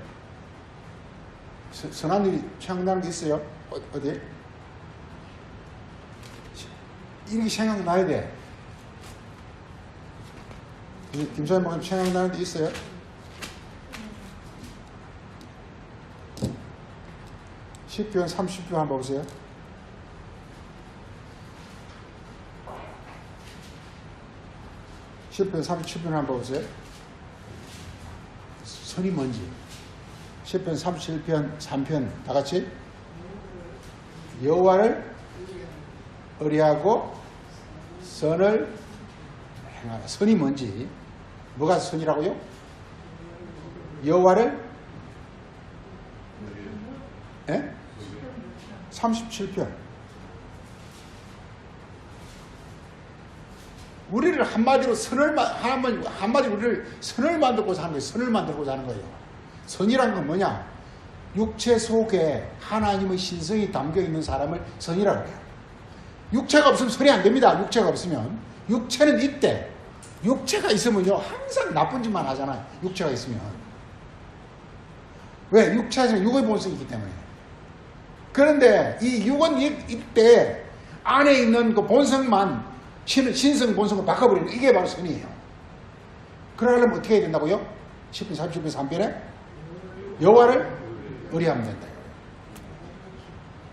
[SPEAKER 2] 선한 일이 생각나는 게 있어요? 어디? 이렇게 생각나야 돼. 김사님 목사님 생각나는 게 있어요? 시편 30편 한번 보세요. 시편 37편 한번 보세요. 선이 뭔지. 시편 37편 3편 다 같이 여호와를 의뢰하고 선을 행하라. 선이 뭔지. 뭐가 선이라고요? 여호와를 37편. 우리를 한마디로 한마디로 우리를 선을 만들고자 하는 거예요. 선을 만들고자 하는 거예요. 선이란 건 뭐냐? 육체 속에 하나님의 신성이 담겨 있는 사람을 선이라고 해요. 육체가 없으면 선이 안 됩니다. 육체가 없으면. 육체는 이때. 육체가 있으면요. 항상 나쁜 짓만 하잖아요. 육체가 있으면. 왜? 육체에서는 육의 본성이 있기 때문에. 그런데 이 육은 이때 안에 있는 그 본성만 신성 본성을 바꿔버리는 이게 바로 선이에요. 그러려면 어떻게 해야 된다고요? 10편 30편 3편에 여호와를 의뢰하면 된다.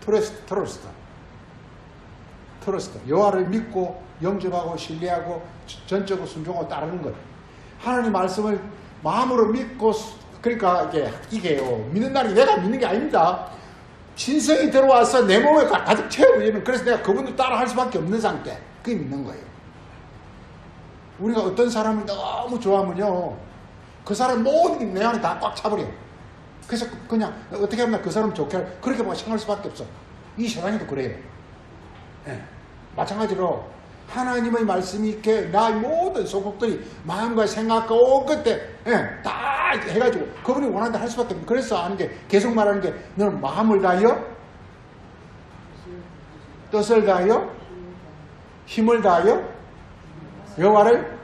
[SPEAKER 2] 트러스트. 여호와를 믿고 영접하고 신뢰하고 전적으로 순종하고 따르는 것. 하나님 말씀을 마음으로 믿고 그러니까 이게요. 믿는다는 게 내가 믿는 게 아닙니다. 신성이 들어와서 내 몸에 가득 채우면 그래서 내가 그분도 따라 할 수밖에 없는 상태. 그게 믿는 거예요. 우리가 어떤 사람을 너무 좋아하면요. 그 사람 모든 게 내 안에 다 꽉 차버려. 그래서 그냥 어떻게 하면 그 사람 좋게 할 그렇게 생각할 수밖에 없어. 이 세상에도 그래요. 네. 마찬가지로 하나님의 말씀이 이렇게 나의 모든 소곡들이 마음과 생각과 온 것들 다 해가지고 그분이 원한다 할 수밖에 없는. 그래서 하는 게 계속 말하는 게 너는 마음을 다하여 뜻을 다하여 힘을 다하여 여호와를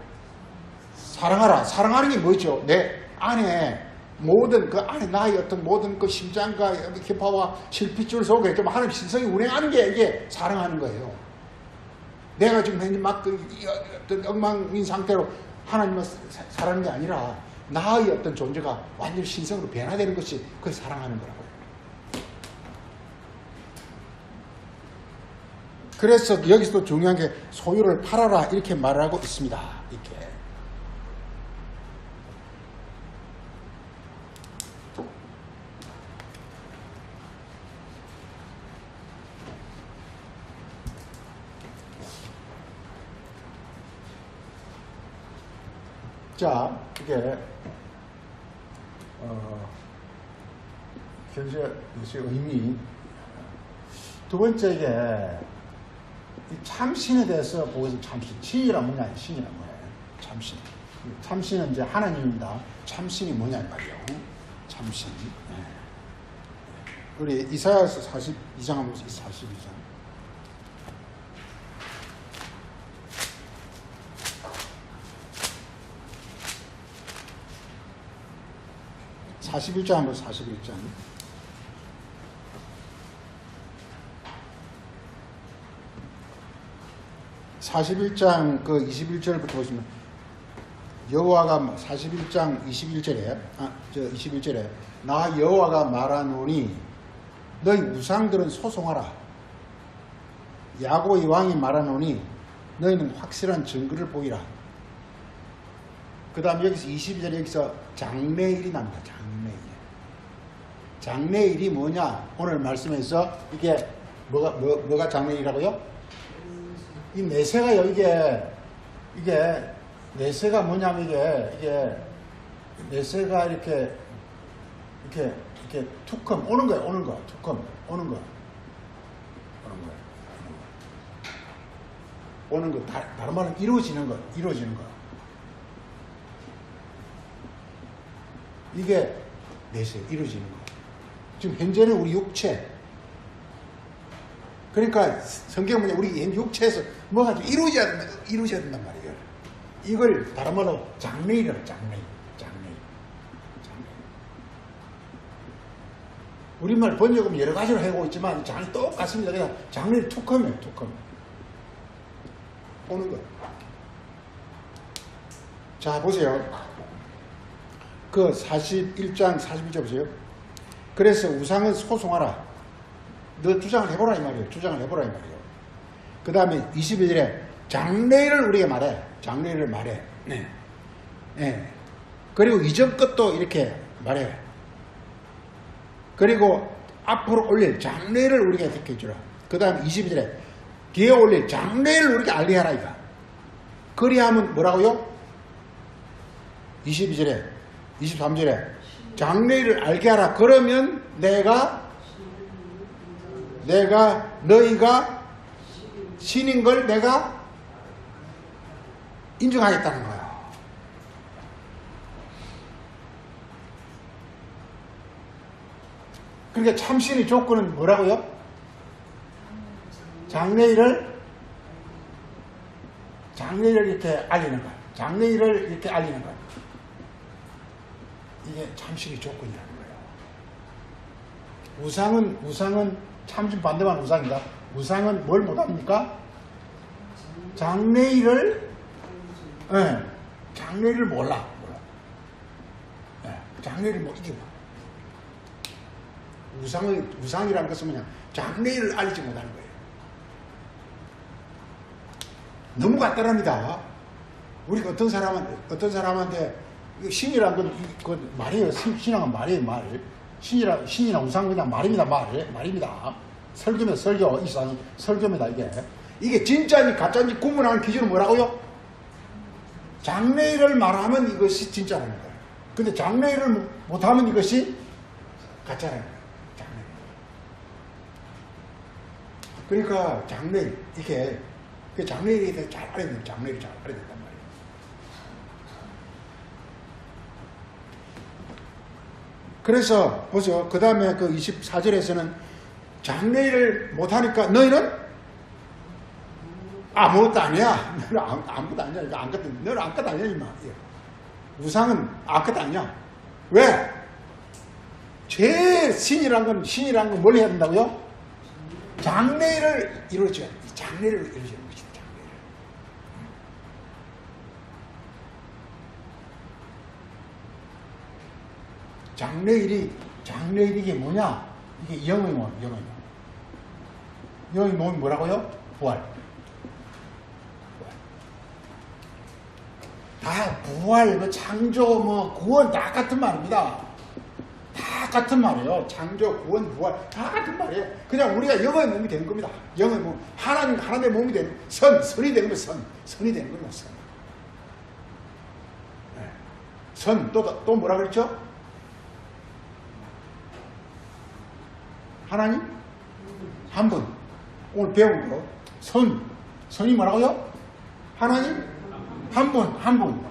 [SPEAKER 2] 사랑하라. 사랑하는 게 뭐죠? 내 안에 모든 그 안에 나의 어떤 모든 그 심장과 기파와 실핏줄 속에 좀 하나님 신성이 운행하는 게 이게 사랑하는 거예요. 내가 지금 현재 막 어떤 엉망인 상태로 하나님을 사랑하는 게 아니라 나의 어떤 존재가 완전히 신성으로 변화되는 것이 그걸 사랑하는 거라고요. 그래서 여기서도 중요한 게 소유를 팔아라 이렇게 말하고 있습니다. 이렇게. 자, 이게 현재 의미 두 번째 이게 이 참신에 대해서 보고서 참신 신이란 뭐냐 신이란 뭐예요? 참신. 참신은 이제 하나님입니다. 참신이 뭐냐 말이에요. 참신. 네. 우리 이사야서 42장 한번 보세요. 42장. 41장 한번 41장. 41장 그 21절부터 보시면 여호와가 41장 21절에 21절에 나 여호와가 말하노니 너희 우상들은 소송하라. 야곱의 왕이 말하노니 너희는 확실한 증거를 보이라. 그 다음 여기서 22절에 여기서 장래일이 납니다. 장래일이 뭐냐? 오늘 말씀에서 이게 뭐가 장래일이라고요? 이 내세가요. 이게 내세가 뭐냐면 이게 내세가 이렇게 툭컴 오는 거예요. 툭컴 오는 거. 오는 거. 다른 말은 이루어지는 거. 이게 내세 이루어지는 거. 지금 현재는 우리 육체. 그러니까 성경 뭐냐 우리 육체에서 뭐가 좀 이루어져야 된단 말이에요. 이걸 다른 말로 장래이라고 장래일. 우리말 번역은 여러 가지로 하고 있지만 장이 똑같습니다. 그냥 장래일 툭컴이에요. 오는 거. 자 보세요. 그 41장 41절 보세요. 그래서 우상은 소송하라. 너 주장을 해보라 이 말이에요. 그 다음에 22절에 장래일을 우리에게 말해. 장래일을 말해. 네. 그리고 이전 것도 이렇게 말해. 그리고 앞으로 올릴 장래일을 우리에게 이렇게 해주라. 그 다음에 22절에 뒤에 올릴 장래일을 우리에게 알리하라 이거. 그리하면 뭐라고요? 22절에 23절에 장래일을 알게 하라. 그러면 너희가 신인 걸 내가 인정하겠다는 거예요. 그러니까 참신의 조건은 뭐라고요? 장래일을 이렇게 알리는 거예요. 장래일을 이렇게 알리는 거예요. 이게 참신의 조건이라는 거예요. 우상은 참신 반대만 우상이다. 우상은 뭘 못합니까? 장래일을 몰라. 장래일을 이게 우상이라는 것은 뭐냐? 장래일을 알지 못하는 거예요. 너무 간단합니다. 우리가 어떤 사람한테 신이라는 건 말이에요. 신앙은 말이에요. 말. 신이나 우상 그냥 말입니다. 말입니다. 설교면 설교, 이상 설교입니다. 이게 진짜인지 가짜인지 구분하는 기준은 뭐라고요? 장래일을 말하면 이것이 진짜라는 거예요. 근데 장래일을 못하면 이것이 가짜라는 거예요. 장래일. 그러니까 장래일 이게 그 장래일에 대해서 잘 알아야 된다. 장래일을 잘 알아야 된단 말이에요. 그래서 보세요. 그 다음에 그 24절에서는 장래일을 못하니까 너희는 아무것도 아니야. 너는 아무것도 아니야. 이거 너는 아무것도 아니야. 이마. 우상은 아무것도 아니야. 왜? 제일 신이란 건 뭘 해야 된다고요? 장래일을 이루어줘야 돼. 장래일을 이루어주는 것이다. 장래일을. 장래일이 이게 뭐냐? 이게 영의 몸, 영의 몸이 뭐라고요? 부활. 다 부활, 창조, 구원 다 같은 말입니다. 다 같은 말이에요. 창조, 구원, 부활 다 같은 말이에요. 그냥 우리가 영의 몸이 되는 겁니다. 영의 몸, 하나님의 몸이 되는 선이 되는 거예요. 선이 되는 거예요. 선. 네. 선, 또 뭐라 그랬죠? 하나님? 한 분. 오늘 배운 거. 선이 뭐라고요? 하나님? 한 분.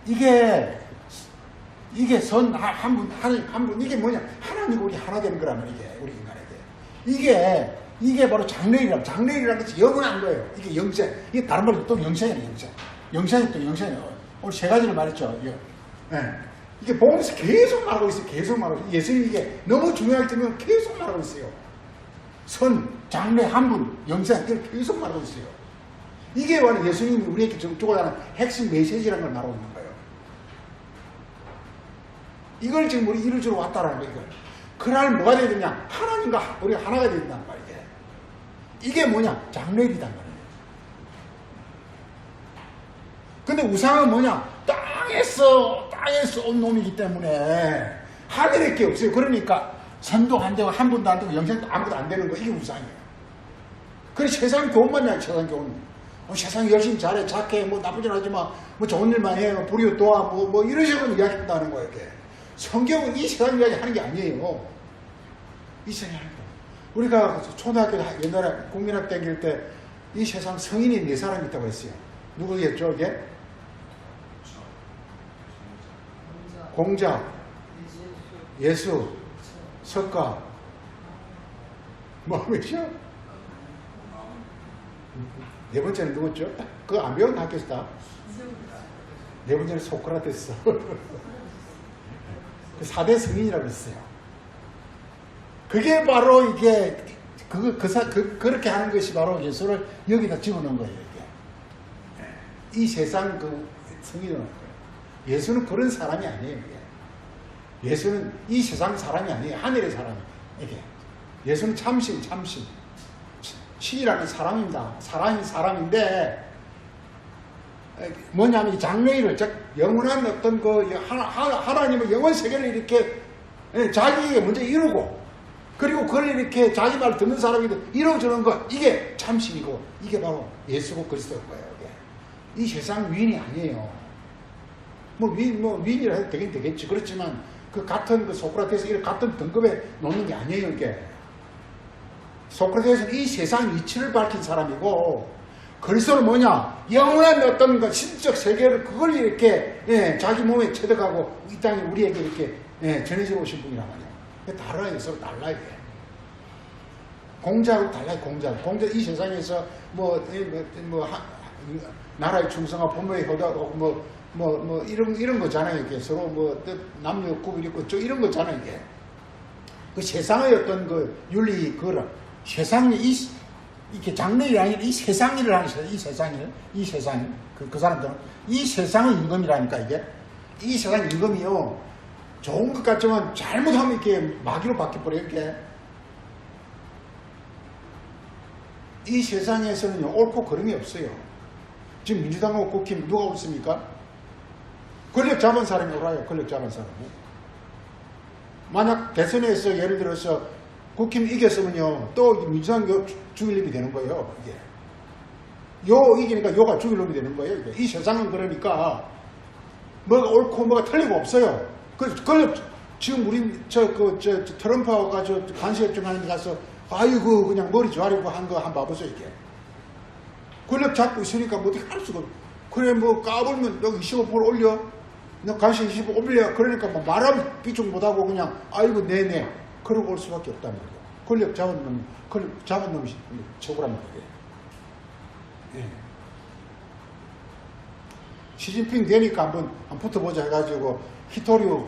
[SPEAKER 2] 이게 하나님 한 분. 이게 뭐냐? 하나님과 우리 하나 되는 거라면 우리 인간에게. 이게 바로 장래일이라는 것이 영원한 거예요. 이게 영생. 이게 다른 말로 또 영생이에요, 영생. 영생이에요. 오늘 세 가지를 말했죠. 네. 이게 보면서 계속 말하고 있어요. 예수님이 이게 너무 중요하기 때문에 계속 말하고 있어요. 장래, 한 분, 영생, 이걸 계속 말하고 있어요. 이게 바로 예수님이 우리에게 주고자 하는 핵심 메시지라는 걸 말하고 있는 거예요. 이걸 지금 우리 이루어주러 왔다라는 거예요. 그날 뭐가 되야 되냐? 하나님과 우리가 하나가 되야 된다는 말이에요. 이게 뭐냐? 장래일이란 말이에요. 근데 우상은 뭐냐? 땅에서 온 놈이기 때문에 하늘에 게 없어요. 그러니까 선도 안 되고 한 분도 안 되고 영생도 아무것도 안 되는 거, 이게 우상이에요. 그래서 세상 교훈만 해. 세상 교훈. 세상 열심히 잘해, 착해, 나쁘진 않지만 좋은 일만 해, 불의를 도와, 이런 식으로 이야기한다는 거예요. 이렇게. 성경은 이 세상 이야기 하는 게 아니에요. 이 세상 하는 거. 우리가 초등학교 옛날에 국민학교 다닐 때 이 세상 성인이 4사람 있다고 했어요. 누구겠죠, 이게? 공자, 예수, 석가, 뭐죠? 네 번째는 누구죠? 그거 안 배운 학교에서 다? 네 번째는 소크라테스. 그 4대 성인이라고 했어요. 그게 바로 이게, 그렇게 하는 것이 바로 예수를 여기다 집어넣은 거예요, 이게. 이 세상 성인을 하는 거예요. 예수는 그런 사람이 아니에요, 이게. 예수는 이 세상 사람이 아니에요. 하늘의 사람이에요, 이게. 예수는 참신. 신이라는 사람입니다. 사람인데, 뭐냐면 장래일을, 즉, 영원한 어떤 하나님의 영원 세계를 이렇게 자기에게 먼저 이루고, 그리고 그걸 이렇게 자기 말 듣는 사람이 이루어주는 것, 이게 참신이고, 이게 바로 예수고 그리스도인 거예요, 이게. 이 세상 위인이 아니에요. 위인이라 해도 되긴 되겠지. 그렇지만, 같은 소크라테스, 이런 같은 등급에 놓는 게 아니에요, 이게. 소크라테스는 이 세상 이치를 밝힌 사람이고, 그리스도는 뭐냐? 영원한 어떤 신적 세계를 그걸 이렇게 자기 몸에 체득하고 이 땅에 우리에게 이렇게 전해져 오신 분이란 말이에요. 달라요, 서로 달라요. 공자하고 달라요, 공자 이 세상에서 나라의 충성하고 부모의 효도하고 이런 거잖아요. 이게 서로 남녀 구분 있고 이런 거잖아요. 이게 그 세상의 어떤 윤리 세상이 이게 장래일이 아니라 이 세상 일을 하는 거예요. 이 세상 그 사람들은 이 세상의 임금이라니까 이게 이 세상 임금이요. 좋은 것 같지만 잘못하면 이렇게 마귀로 바뀌어버려요. 이렇게 이 세상에서는요 옳고 그름이 없어요. 지금 민주당하고 국힘 누가 옳습니까? 권력 잡은 사람이 옳아요. 권력 잡은 사람이. 만약 대선에서 예를 들어서 국힘 이겼으면요 또 민주당 죽일 놈이 되는 거예요. 이게 이기니까 요가 죽일 놈이 되는 거예요. 이게. 이 세상은 그러니까 뭐가 옳고 뭐가 틀리고 없어요. 지금 우리 트럼프하고 간시협정 하는 데 가서 아이고 그냥 머리 조아리고 한 거 한번 봐보세요. 이게 권력 잡고 있으니까 뭐 어떻게 할 수가 없어. 그래 뭐 까불면 여기 25% 올려. 너 간식 25% 올려. 그러니까 뭐 말하면 삐죽 못하고 그냥 아이고 네네. 그러고 올 수밖에 없단 말이야. 권력 잡은 놈이 최고란 말이에요. 예. 시진핑 되니까 한번 붙어보자 해가지고 히토류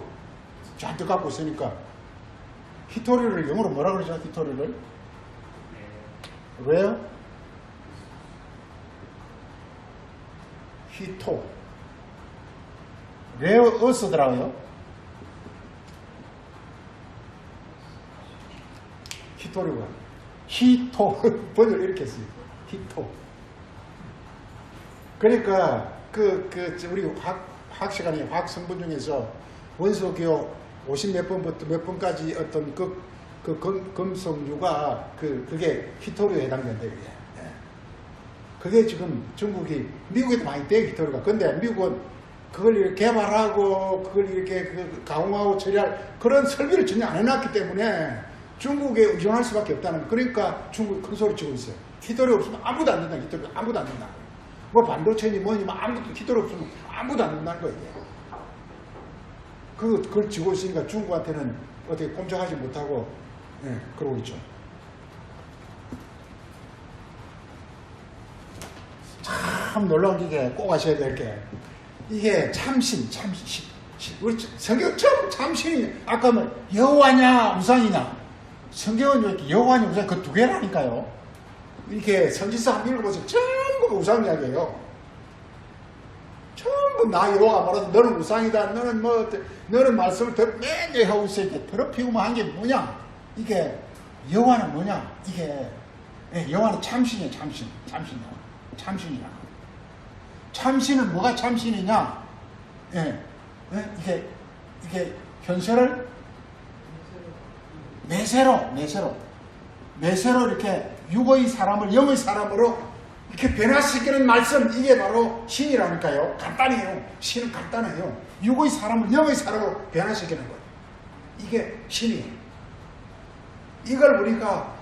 [SPEAKER 2] 잔뜩 갖고 있으니까 히토류를 영어로 뭐라 그러죠? 히토류를? 왜요? 히토. 레어 쓰더라고요. 히토류가. 히토. 번역을 이렇게 했어요. 히토. 그러니까, 우리 화학 시간에 화학 성분 중에서 원소 기호 50 몇 번부터 몇 번까지 어떤 금속류가 그게 히토류에 해당된다, 이게. 그게 지금 중국이, 미국에도 많이 돼, 히토류가. 근데 미국은 그걸 이렇게 개발하고, 그걸 이렇게 가공하고 처리할 그런 설비를 전혀 안 해놨기 때문에 중국에 의존할 수밖에 없다는, 그러니까 중국이 큰 소리 치고 있어요. 히토류 없으면 아무도 안 된다, 히토류 아무도 안 된다. 뭐 반도체니 뭐니 뭐 아무도 히토류 없으면 아무도 안 된다는 거예요. 그걸 지고 있으니까 중국한테는 어떻게 꼼짝하지 못하고, 예, 그러고 있죠. 참 놀라운 게 꼭 아셔야 될 게, 이게 참신. 우리 성경 처음 참신이, 아까 뭐 여호와냐 우상이냐. 성경은 이렇게 여호와냐 우상 그 두 개라니까요. 이렇게 선지서 한번 읽어보세요. 전부 우상 이야기예요. 전부 나 여호와가 말하는 너는 우상이다. 너는 말씀을 매일 하고 있으니까 더럽히고만 한 게 뭐냐? 이게 여호와는 뭐냐? 이게 여호와는 참신이에요. 참신이야. 참신은 뭐가 참신이냐? 이게 현세를 매세로 이렇게 육의 사람을 영의 사람으로 이렇게 변화시키는 말씀, 이게 바로 신이라니까요. 간단해요. 신은 간단해요. 육의 사람을 영의 사람으로 변화시키는 거예요. 이게 신이에요. 이걸 우리가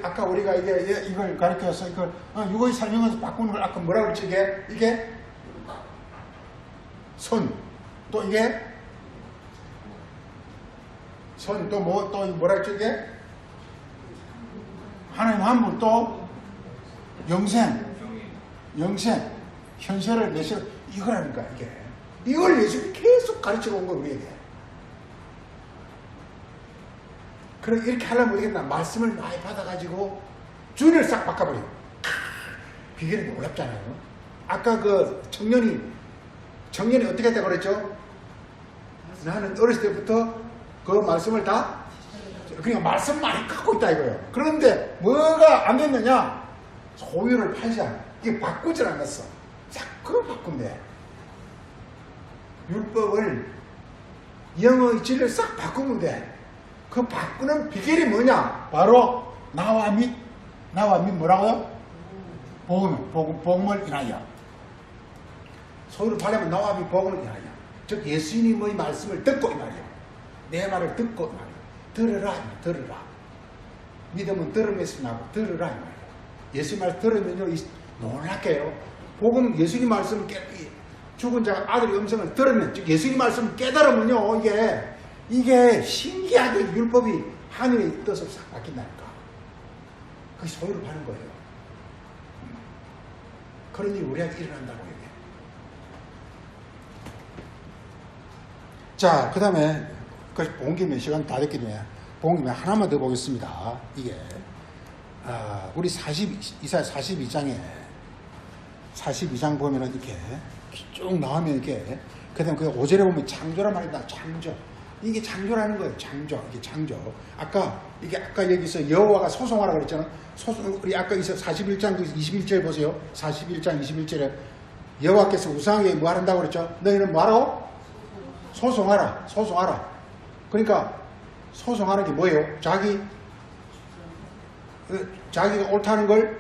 [SPEAKER 2] 아까 우리가 이걸 가르쳐서 이걸 육의 사람 영에서 바꾸는 걸 아까 뭐라 그랬지? 이게 선, 또 이게 선, 또 뭐라 했지? 이게 하나님 한 분, 또 영생, 현세를 내세로, 이거라니까, 이게. 이걸 예수님이 계속 가르쳐 온 거예요, 우리에게. 그럼 이렇게 하려면 어떻겠나? 말씀을 많이 받아가지고 주의를 싹 바꿔버려요. 비결이 놀랍잖아요. 아까 그 청년이 어떻게 했다고 그랬죠? 나는 어렸을 때부터 그 말씀을 다, 그러니까 말씀 많이 갖고 있다 이거예요. 그런데 뭐가 안 됐느냐? 소유를 팔지 않아. 이게 바꾸질 않았어. 자꾸 바꾼대. 율법을 영의 진리를 싹 바꾸면 돼. 그 바꾸는 비결이 뭐냐? 바로 나와 및 뭐라고요? 복음을 인하여. 소유를 팔려면 나와 및 복음을 인하여. 즉 예수님의 말씀을 듣고 이 말이에요. 내 말을 듣고 이 말이에요. 들으라. 믿음은 들음에서 나고 들으라 이 말이에요. 예수님 말씀 들으면요 놀랍게요. 복음 예수님 말씀을 죽은 자가 아들의 음성을 들으면, 즉 예수님 말씀을 깨달으면요 이게 신기하게 율법이 하늘의 뜻으로 싹 바뀐다니까. 그게 소유를 파는 거예요. 그런 일이 우리한테 일어난다고 얘기해요. 자, 그 다음에 본 김에 시간 다 됐기 때문에 본 김에 하나만 더 보겠습니다. 이게 우리 이사야 42장에 보면은 이렇게 쭉 나오면 이렇게, 그 다음에 그 5절에 보면 창조란 말이다. 창조. 이게 창조라는 거예요. 이게 창조. 아까 여기서 여호와가 소송하라고 그랬잖아. 우리 아까 41장 21절 보세요. 41장 21절에 여호와께서 우상에게 뭐 한다고 그랬죠? 너희는 뭐하라고? 소송하라. 그러니까 소송하는 게 뭐예요? 자기가 옳다는 걸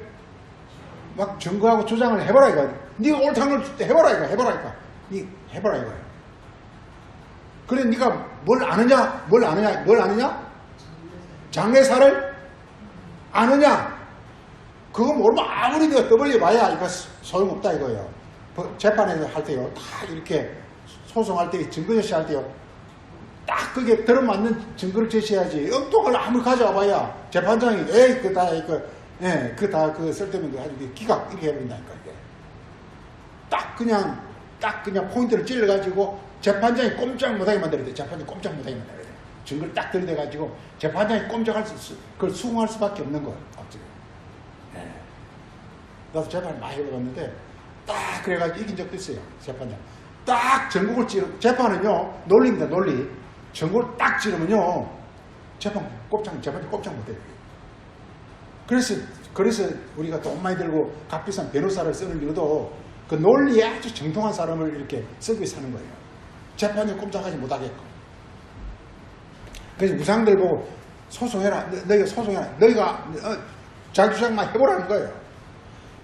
[SPEAKER 2] 막 증거하고 주장을 해봐라 이거. 네가 옳다는 걸 해봐라 이거. 네 해봐라 이거예요. 그래 네가 뭘 아느냐? 장례사를 아느냐? 그거 모르면 아무리 내가 떠벌려봐야 이거 소용없다 이거예요. 재판에서 할 때요. 다 이렇게 소송할 때 증거 제시할 때요. 딱 그게 들어맞는 증거를 제시해야지. 엉뚱한 걸 아무리 가져와봐야 재판장이 에이 그다 그 쓸데없는 거 가지고 기각 이렇게 해버린다니까 이게. 딱 그냥 포인트를 찔러가지고 재판장이 꼼짝 못하게 만들어야 돼. 재판장이 꼼짝 못하게 만들어야 돼. 증거를 딱 들이대가지고 재판장이 그걸 수긍할 수밖에 없는 거예요. 갑자기. 네. 나도 재판을 많이 해봤는데 딱 그래가지고 이긴 적도 있어요. 재판장. 딱 전국을 찌르고 재판은요 논리입니다. 논리. 전국을 딱 찌르면요 재판장 꼼짝 못해요. 그래서 우리가 돈 많이 들고 값비싼 변호사를 쓰는 이유도 그 논리에 아주 정통한 사람을 이렇게 쓰기 위해서 하는 거예요. 재판이 꼼짝하지 못하게끔. 그래서 무상들 보고 소송해라. 너희가 소송해라. 너희가 자기 주장만 해보라는 거예요.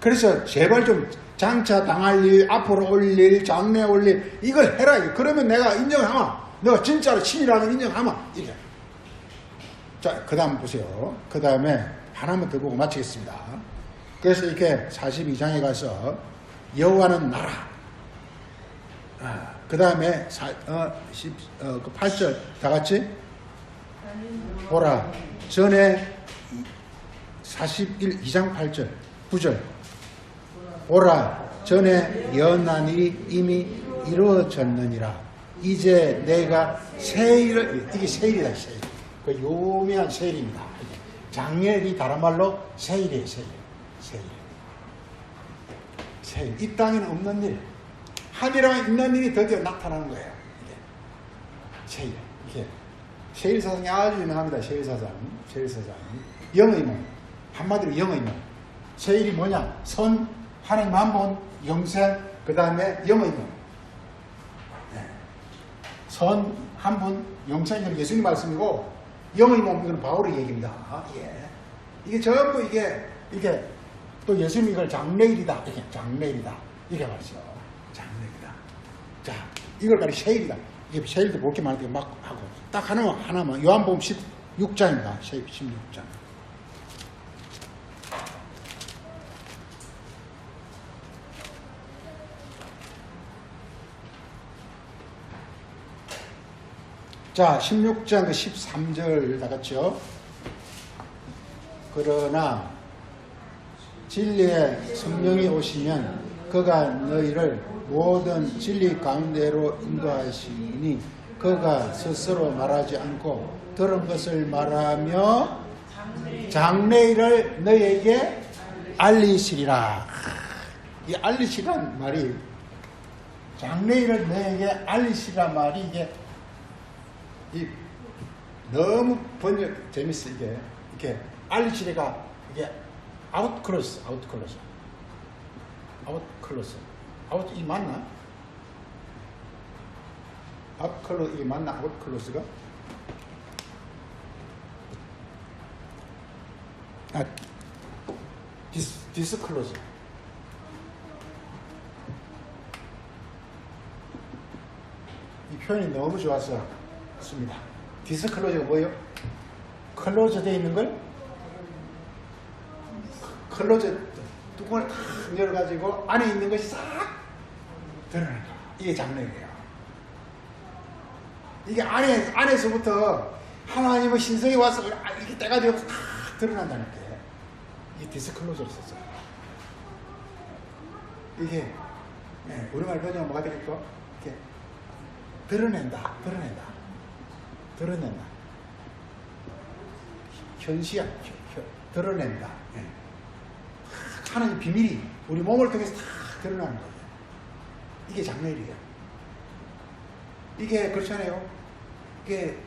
[SPEAKER 2] 그래서 제발 좀 장차 당할 일, 앞으로 올 일, 장래 올 일, 이걸 해라. 그러면 내가 인정을 하마. 너가 진짜로 신이라는 인정하마. 이게. 자, 그 다음 보세요. 그 다음에 하나만 더 보고 마치겠습니다. 그래서 이렇게 42장에 가서 여호와는 나라. 그 다음에 8절 다 같이 보라. 전에 2장 8절 9절 보라. 전에 예언한 일이 이미 이루어졌느니라. 이제 내가 세일을, 이게 세일이다. 세일. 그 유명한 세일입니다. 장례일이 다른 말로 세일이에요. 세일. 이 땅에는 없는 일, 하늘에 있는 일이 드디어 나타나는 거예요. 이게 세일. 이게 세일 사상이 아주 유명합니다. 세일 사상. 영의 몸. 한마디로 영의 몸. 세일이 뭐냐? 선, 하나님 한 분, 영생, 그 다음에 영의 몸. 선, 한 분, 영생은 예수님 말씀이고, 영의 몸, 이건 바울의 얘기입니다. 예. 이게 전부 이게 또 예수님이 이걸 장례일이다. 이렇게 장례일이다. 이렇게 말이죠. 장례일이다. 자, 이걸 가리켜 세일이다. 이게 세일도 볼게 많은데 막 하고. 딱 하나만. 요한복음 16장입니다. 16장. 자, 16장 13절 다 같이요. 그러나 진리의 성령이 오시면 그가 너희를 모든 진리 가운데로 인도하시니 그가 스스로 말하지 않고 들은 것을 말하며 장래일을 너희에게 알리시리라. 이 알리시란 말이, 장래일을 너희에게 알리시란 말이 이게 너무 번역 재밌어. 이게 이렇게 알리시리가 이게 아웃클로스 이 맞나? 아웃클로스 이 맞나? 아웃클로스가? 디스클로즈. 이 표현이 너무 좋았어. 습니다. 디스클로즈가 뭐예요? 클로즈 되어 있는 걸 클로즈 뚜껑을 탁 열어가지고 안에 있는 것이 싹 드러나는 거야. 이게 장례예요. 이게 안에서부터 하나님의 신성이 와서 이렇게 떼가지고 싹 드러난다는 게 이게 디스클로즈를 썼어요. 이게 우리말 번역은 뭐가 되겠고 이렇게 드러낸다. 현시야. 드러낸다. 하나님 비밀이 우리 몸을 통해서 다 드러나는 거예요. 이게 장례일이에요. 이게 그렇잖아요. 이게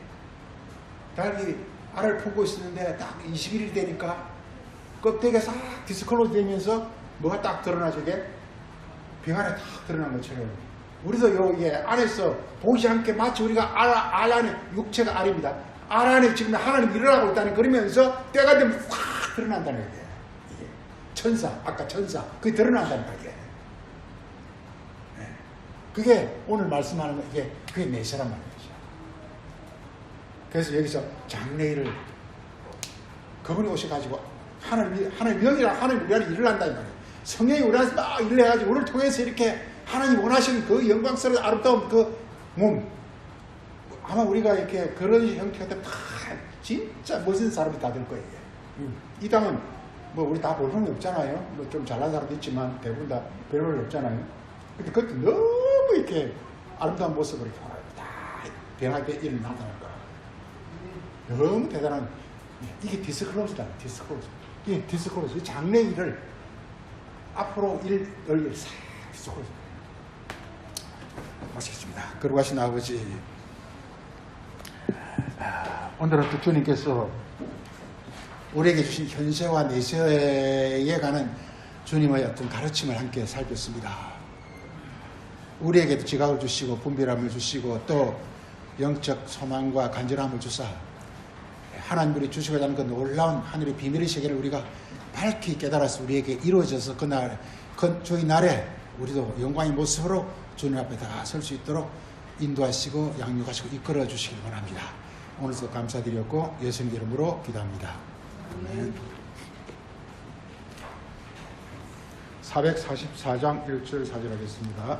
[SPEAKER 2] 닭이 알을 품고 있었는데 딱 21일이 되니까 껍데기가 싹 디스클로즈 되면서 뭐가 딱 드러나죠. 이게 병안에 딱 드러난 것처럼 우리도 여기에 안에서 보이지 않게 마치 우리가 알 안에 육체가 알입니다. 알 안에 지금 하나님 일어나고 있다는 그러면서 때가 되면 확 드러난다는 거예요. 이게 천사, 아까 천사 그게 드러난다는 거예요. 그게 오늘 말씀하는 거 그게 내세란 말이죠. 그래서 여기서 장례일을 그분이 오셔가지고 하나님 명이라 하나님 우리 안에 일을 한다 이 말이에요. 성령이 우리 안에서 막 일을 해가지고 우리를 통해서 이렇게 하나님 원하시는 그 영광스러운 아름다운 그 몸, 아마 우리가 이렇게 그런 형태가 되면 다 진짜 멋진 사람이 다 될 거예요. 이 땅은 뭐 우리 다 볼 필요는 없잖아요. 뭐 좀 잘난 사람도 있지만 대부분 다 별 필요 없잖아요. 근데 그것도 너무 이렇게 아름다운 모습으로 이렇게 다 변하게 일을 나타날 거야. 너무 대단한, 이게 디스클로즈다. 디스클로즈. 이 디스클로즈. 이 장래 일을 앞으로 일을 싹 디스클로즈. 마치겠습니다. 거룩하신 아버지, 오늘은 또 주님께서 우리에게 주신 현세와 내세에 관한 주님의 어떤 가르침을 함께 살폈습니다. 우리에게도 지각을 주시고 분별함을 주시고 또 영적 소망과 간절함을 주사 하나님들이 주시고자 하는 그 놀라운 하늘의 비밀의 세계를 우리가 밝히 깨달아서 우리에게 이루어져서 그날 그 주의 날에 우리도 영광의 모습으로 주님 앞에 다 설 수 있도록 인도하시고 양육하시고 이끌어 주시길 원합니다. 오늘도 감사드렸고 예수님 이름으로 기도합니다. 아멘. 444장 1절 4절 하겠습니다.